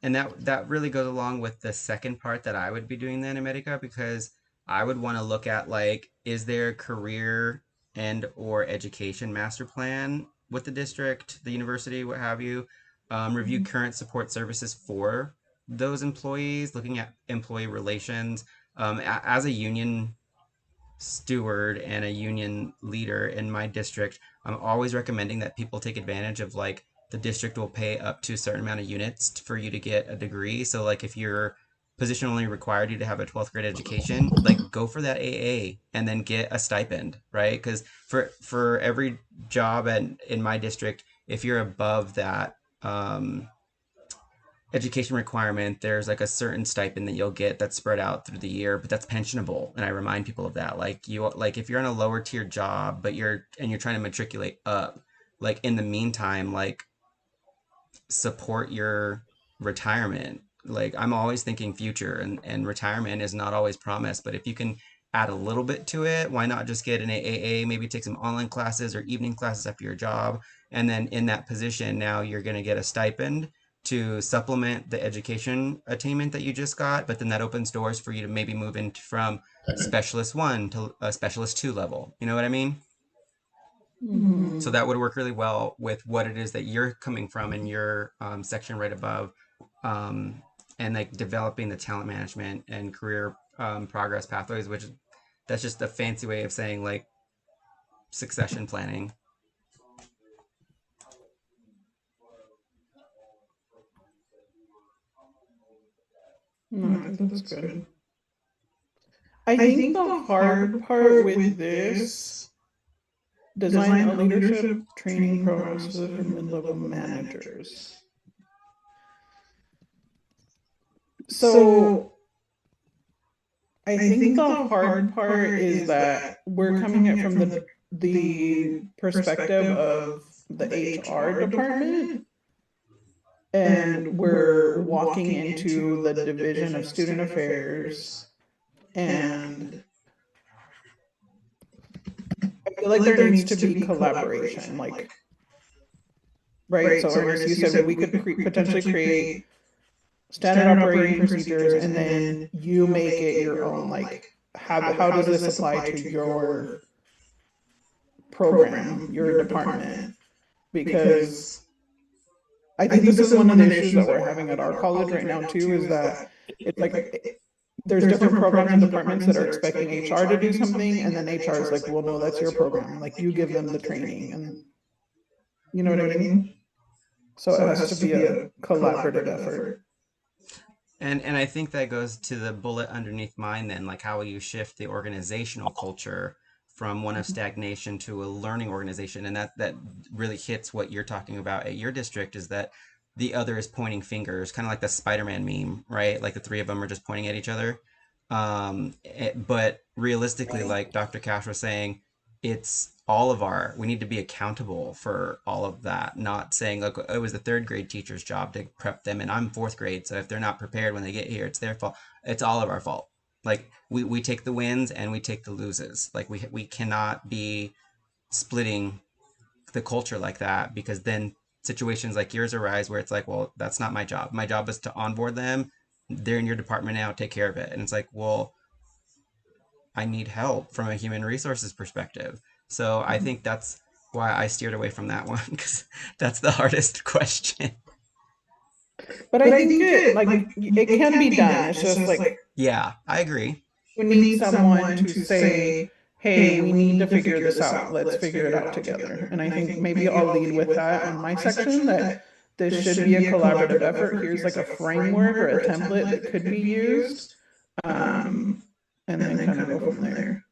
Speaker 8: And that really goes along with the second part that I would be doing then in Medica, because I would want to look at like, is there a career and or education master plan with the district, the university, what have you? Review current support services for those employees, looking at employee relations. As a union steward and a union leader in my district, I'm always recommending that people take advantage of like the district will pay up to a certain amount of units for you to get a degree. So like if your position only required you to have a 12th grade education, like go for that AA and then get a stipend, right? Because for every job in my district, if you're above that education requirement, there's like a certain stipend that you'll get that's spread out through the year, but that's pensionable. And I remind people of that. Like if you're in a lower tier job, but you're trying to matriculate up, like in the meantime, like support your retirement. Like I'm always thinking future, and retirement is not always promised, but if you can add a little bit to it, why not just get an AAA, maybe take some online classes or evening classes after your job, and then in that position now you're going to get a stipend to supplement the education attainment that you just got, but then that opens doors for you to maybe move into from specialist 1 to a specialist 2 level. You know what I mean? So that would work really well with what it is that you're coming from in your section right above, and like developing the talent management and career progress pathways, which that's just a fancy way of saying like succession planning.
Speaker 15: No, I think that's good. I think the hard part with this design a leadership training program for mid-level managers. So I think the hard part is that we're coming at from the perspective of the HR department, and we're walking into the Division of Student Affairs, and I feel like there needs to be collaboration, like, right? So Ernest, you said we could potentially create standard operating procedures, and then you make it your own. Like, how does this apply to your program, your department? Because I think this is one of the issues that we're having at our college right now too, is that it's like there's different programs and departments that are expecting HR to do something, and then HR is like, well, no, that's your program. Like, you give them the training, and you know what I mean? So it has to be a collaborative effort.
Speaker 8: And I think that goes to the bullet underneath mine then, like how will you shift the organizational culture from one of stagnation to a learning organization? And that really hits what you're talking about at your district, is that the other is pointing fingers, kind of like the Spider-Man meme, right? Like the three of them are just pointing at each other. But realistically, like Dr. Cash was saying, it's all of we need to be accountable for all of that, not saying like it was the third grade teacher's job to prep them and I'm fourth grade, so if they're not prepared when they get here, it's their fault. It's all of our fault. Like we take the wins and we take the loses. Like we cannot be splitting the culture like that, because then situations like yours arise where it's like, well, that's not my job. My job is to onboard them. They're in your department now, take care of it. And it's like, well, I need help from a human resources perspective. So I think that's why I steered away from that one, because that's the hardest question.
Speaker 15: But I think it can be done. It's just like,
Speaker 8: yeah, I agree.
Speaker 15: We need someone to say, hey, we need to figure this out. Let's figure it out together. And I think maybe I'll lead with that on my section, that this should be a collaborative effort. Here's like a framework or a template that could be used. And then kind of go from there.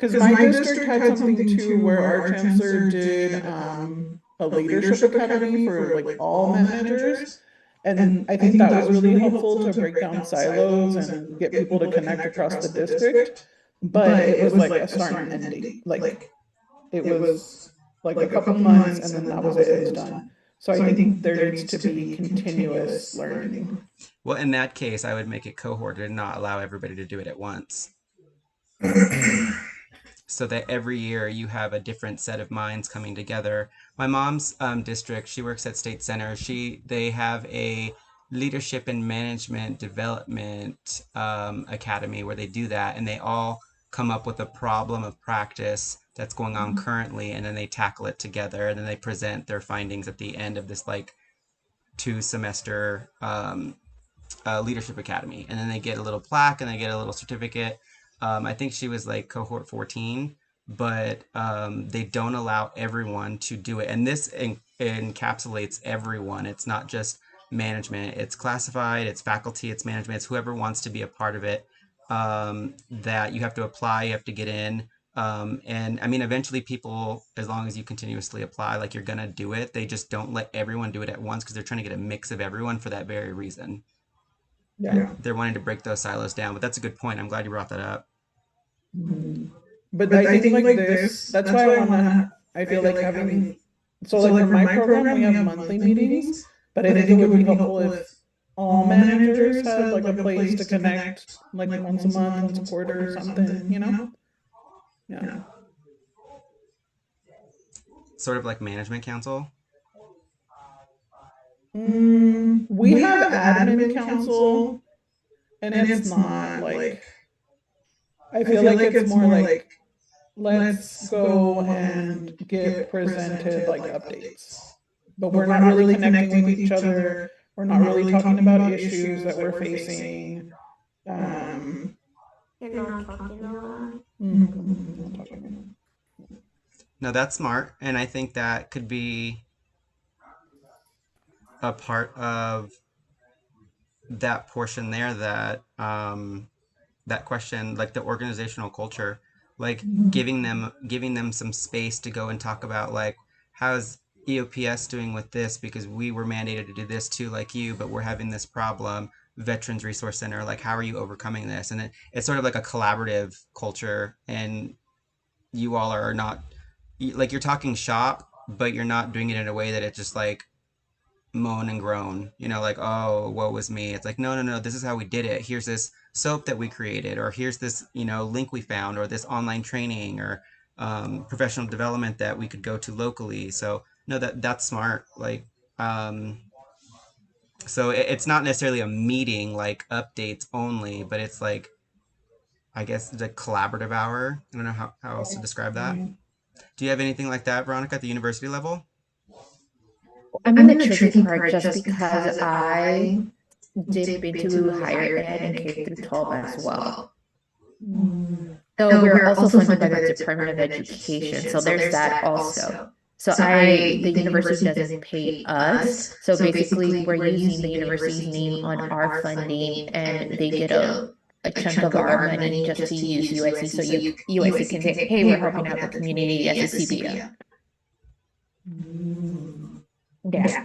Speaker 15: Because my district had something too where our chancellor did a leadership academy for like all managers. And I think that was really helpful to break down silos and get people to connect across the district. But it was like a start and ending. Like it was like a couple months, and then that was it. It was done. So I think there needs to be continuous learning.
Speaker 8: Well, in that case, I would make it cohorted and not allow everybody to do it at once. So that every year you have a different set of minds coming together. My mom's district, she works at State Center. They have a leadership and management development academy where they do that, and they all come up with a problem of practice that's going on currently, and then they tackle it together, and then they present their findings at the end of this like 2-semester leadership academy, and then they get a little plaque and they get a little certificate. I think she was like cohort 14, but they don't allow everyone to do it. And this encapsulates everyone. It's not just management, it's classified, it's faculty, it's management, it's whoever wants to be a part of it. That you have to apply, you have to get in. And I mean, eventually people, as long as you continuously apply, like you're gonna do it. They just don't let everyone do it at once because they're trying to get a mix of everyone for that very reason.
Speaker 15: Yeah.
Speaker 8: They're wanting to break those silos down, but that's a good point. I'm glad you brought that up.
Speaker 15: But I think like this, that's why I feel like having, so like for my program, we have monthly meetings, but I think it would be helpful if all managers had like a place to connect, like once a month, once a quarter or something, you know? Yeah.
Speaker 8: Sort of like management council.
Speaker 15: We have admin council, and it's not like, I feel like it's more like, let's go and get presented like updates. But we're not really connecting with each other. We're not really talking about issues that we're facing.
Speaker 11: You're not talking a lot.
Speaker 8: No, that's smart. And I think that could be a part of that portion there, that that question, like the organizational culture, like giving them some space to go and talk about like, how's EOPS doing with this, because we were mandated to do this too, like you, but we're having this problem. Veterans Resource Center, like how are you overcoming this? And it's sort of like a collaborative culture, and you all are not like you're talking shop, but you're not doing it in a way that it's just like moan and groan, like, oh, woe was me. It's like, no, no, no, this is how we did it. Here's this soap that we created, or here's this, link we found, or this online training, or professional development that we could go to locally. So no, that's smart. Like, so it's not necessarily a meeting like updates only, but it's like, I guess the collaborative hour. I don't know how else to describe that. Do you have anything like that, Veronica, at the university level?
Speaker 11: I'm in the tricky part just because I dip into higher ed and K through 12 as well. So we're also funded by the Department of Education. So there's that also. So the university doesn't pay us. So basically we're using the university's name on our funding, and they get a chunk of our money just to use UIC. So UIC can say, hey, we're helping out the community as a CBO. Yeah.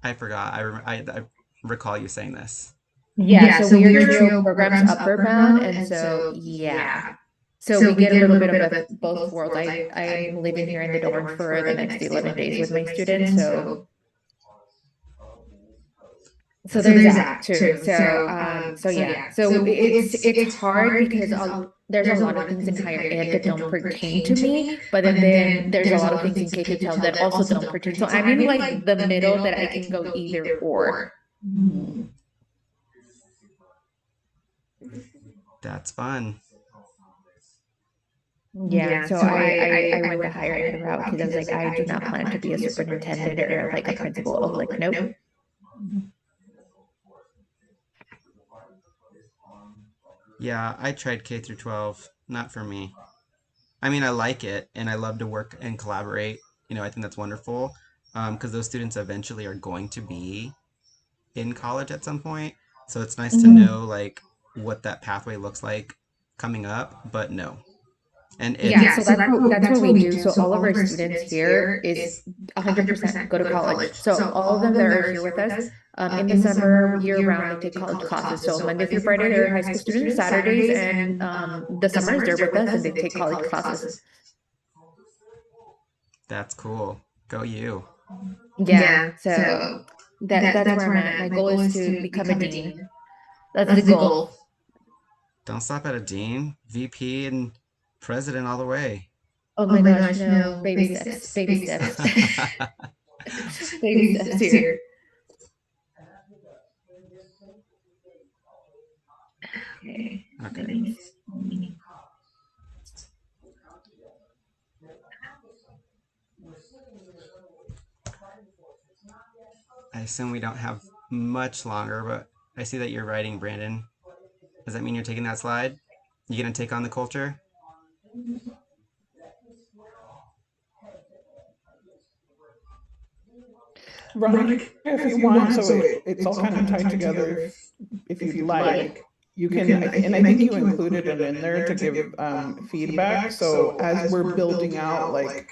Speaker 8: I forgot. I recall you saying this.
Speaker 11: Yeah, so Weird Trio programs upper bound, and so yeah. So we get a little bit of both worlds. I'm living here in the dorm for the next 11 days with my students, so there's that too. So yeah. So it's hard because there's a lot of things in higher ed that don't pertain to me, but then there's a lot of things in K through 12 that also don't pertain. So I'm in like the middle that I can go either or.
Speaker 8: That's fun.
Speaker 11: Yeah, so I went the higher ed route because I was like, I do not plan to be a superintendent or like a principal. Oh, like, nope.
Speaker 8: Yeah, I tried K through 12. Not for me. I mean, I like it and I love to work and collaborate. I think that's wonderful because those students eventually are going to be in college at some point. So it's nice to know like what that pathway looks like coming up, but no. And
Speaker 11: yeah, so that's what we do. So all of our students here is 100% go to college. So all of them that are here with us, in the summer, year round, they take college classes. So Monday through Friday, they're high school students. Saturdays and the summers, they're with us and they take college classes.
Speaker 8: That's cool. Go you.
Speaker 11: Yeah, so that's where I'm at. My goal is to become a dean. That's the goal.
Speaker 8: Don't stop at a dean, VP, and president all the way.
Speaker 11: Oh my gosh, no. Baby steps. Baby steps. Baby steps here. Okay.
Speaker 8: I assume we don't have much longer, but I see that you're writing, Brandon. Does that mean you're taking that slide? You gonna take on the culture?
Speaker 15: Veronica, if you want, so it's all kind of tied together. If you'd like, you can, and I think you included it in there to give feedback. So as we're building out like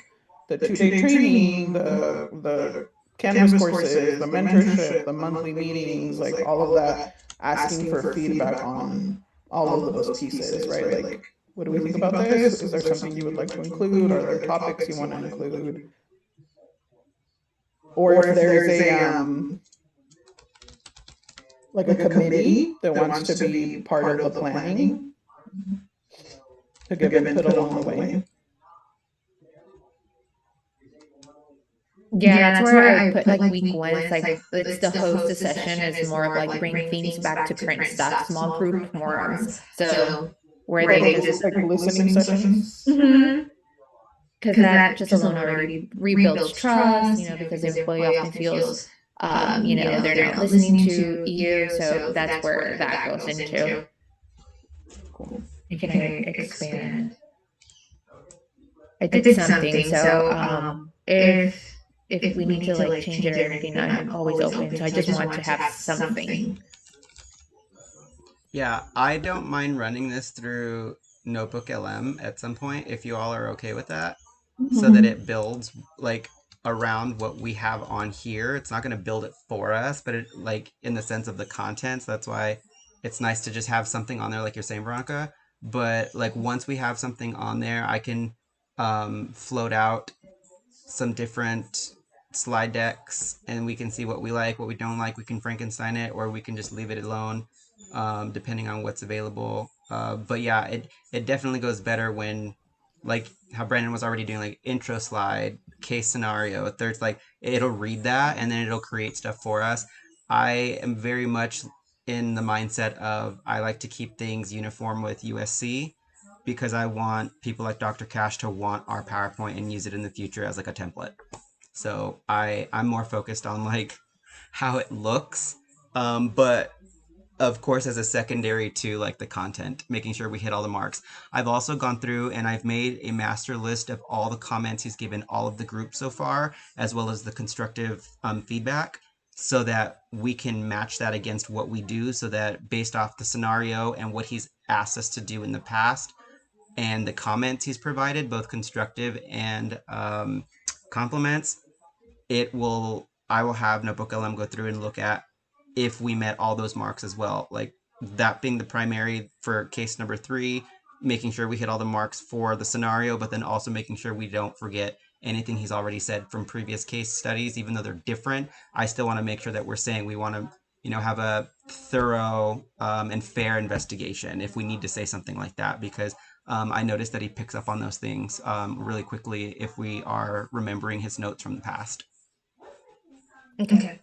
Speaker 15: the 2-day training, the Canvas courses, the mentorship, the monthly meetings, like all of that, asking for feedback on all of those pieces, right? Like, what do we think about this? Is there something you would like to include? Are there topics you want to include? Or if there's a like a committee that wants to be part of the planning to give input along the way.
Speaker 11: Yeah, that's where I put like week 1. It's like it's the host the session is more of like bring themes back to current stuff, small group forums. So where they just
Speaker 15: like listening sessions.
Speaker 11: Because that just alone already rebuilds trust, because the employee often feels, they're not listening to you. So that's where that goes into. Cool. Can I expand? I did something. So if we need to like change it or anything, I'm always open. So I just want to have something.
Speaker 8: Yeah, I don't mind running this through Notebook LM at some point if you all are okay with that. So that it builds like around what we have on here. It's not going to build it for us, but it like in the sense of the contents. That's why it's nice to just have something on there, like you're saying, Veronica. But like once we have something on there, I can float out some different slide decks and we can see what we like, what we don't like. We can Frankenstein it, or we can just leave it alone, depending on what's available. But yeah, it definitely goes better when, like how Brandon was already doing, like intro slide, case scenario. There's like it'll read that and then it'll create stuff for us. I am very much in the mindset of I like to keep things uniform with USC because I want people like Dr. Cash to want our PowerPoint and use it in the future as like a template. So I'm more focused on like how it looks, but of course as a secondary to like the content, making sure we hit all the marks. I've also gone through and I've made a master list of all the comments he's given all of the groups so far, as well as the constructive feedback, so that we can match that against what we do, so that based off the scenario and what he's asked us to do in the past and the comments he's provided, both constructive and compliments, I will have Notebook LM go through and look at if we met all those marks as well. Like that being the primary for case number 3, making sure we hit all the marks for the scenario, but then also making sure we don't forget anything he's already said from previous case studies. Even though they're different, I still want to make sure that we're saying we want to, have a thorough and fair investigation if we need to say something like that, because I noticed that he picks up on those things really quickly if we are remembering his notes from the past.
Speaker 11: Okay.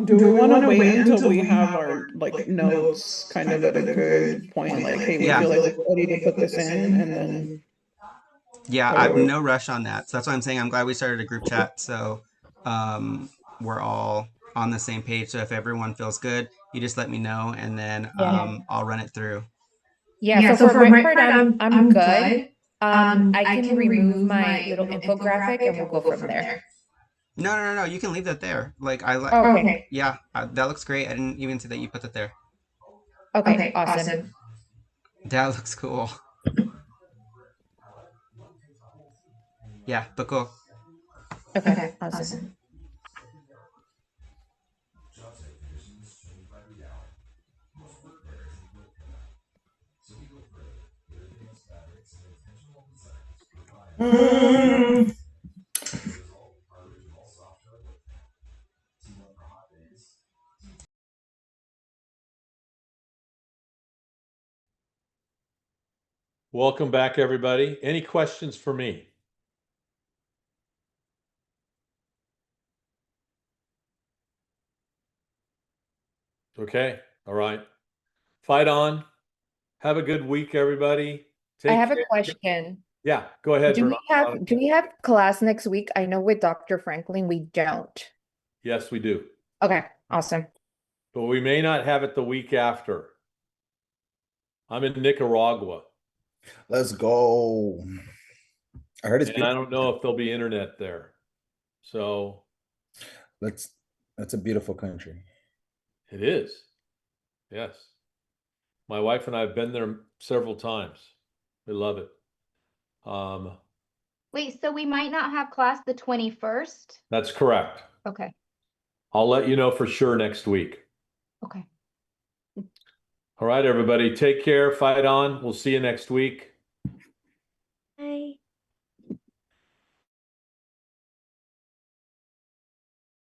Speaker 15: Do we want to wait until we have our like notes kind of at a good point? Like, hey, we
Speaker 8: Yeah.
Speaker 15: feel like we're ready to put this in, and then
Speaker 8: Yeah, I've no rush on that. So that's why I'm saying I'm glad we started a group chat. So we're all on the same page. So if everyone feels good, you just let me know and then
Speaker 11: Yeah.
Speaker 8: I'll run it through.
Speaker 11: Yeah, so for my part, I'm good. I can remove my little infographic and we'll go from there.
Speaker 8: No. You can leave that there. Like I like.
Speaker 11: Okay.
Speaker 8: Yeah, that looks great. I didn't even see that you put that there.
Speaker 11: Okay, awesome.
Speaker 8: That looks cool. Yeah, but cool.
Speaker 11: Okay, awesome.
Speaker 2: Welcome back, everybody. Any questions for me? Okay. All right. Fight on. Have a good week, everybody.
Speaker 17: I have
Speaker 2: care.
Speaker 17: a question.
Speaker 2: Yeah, go ahead.
Speaker 17: Do we have class next week? I know with Dr. Franklin we don't.
Speaker 2: Yes, we do.
Speaker 17: Okay, awesome.
Speaker 2: But we may not have it the week after. I'm in Nicaragua.
Speaker 13: Let's go. I heard it's
Speaker 2: and I don't know if there'll be internet there. So
Speaker 13: that's a beautiful country.
Speaker 2: It is. Yes. My wife and I have been there several times. We love it.
Speaker 6: Wait, so we might not have class the 21st?
Speaker 2: That's correct.
Speaker 6: Okay.
Speaker 2: I'll let you know for sure next week.
Speaker 6: Okay.
Speaker 2: All right, everybody. Take care. Fight on. We'll see you next week.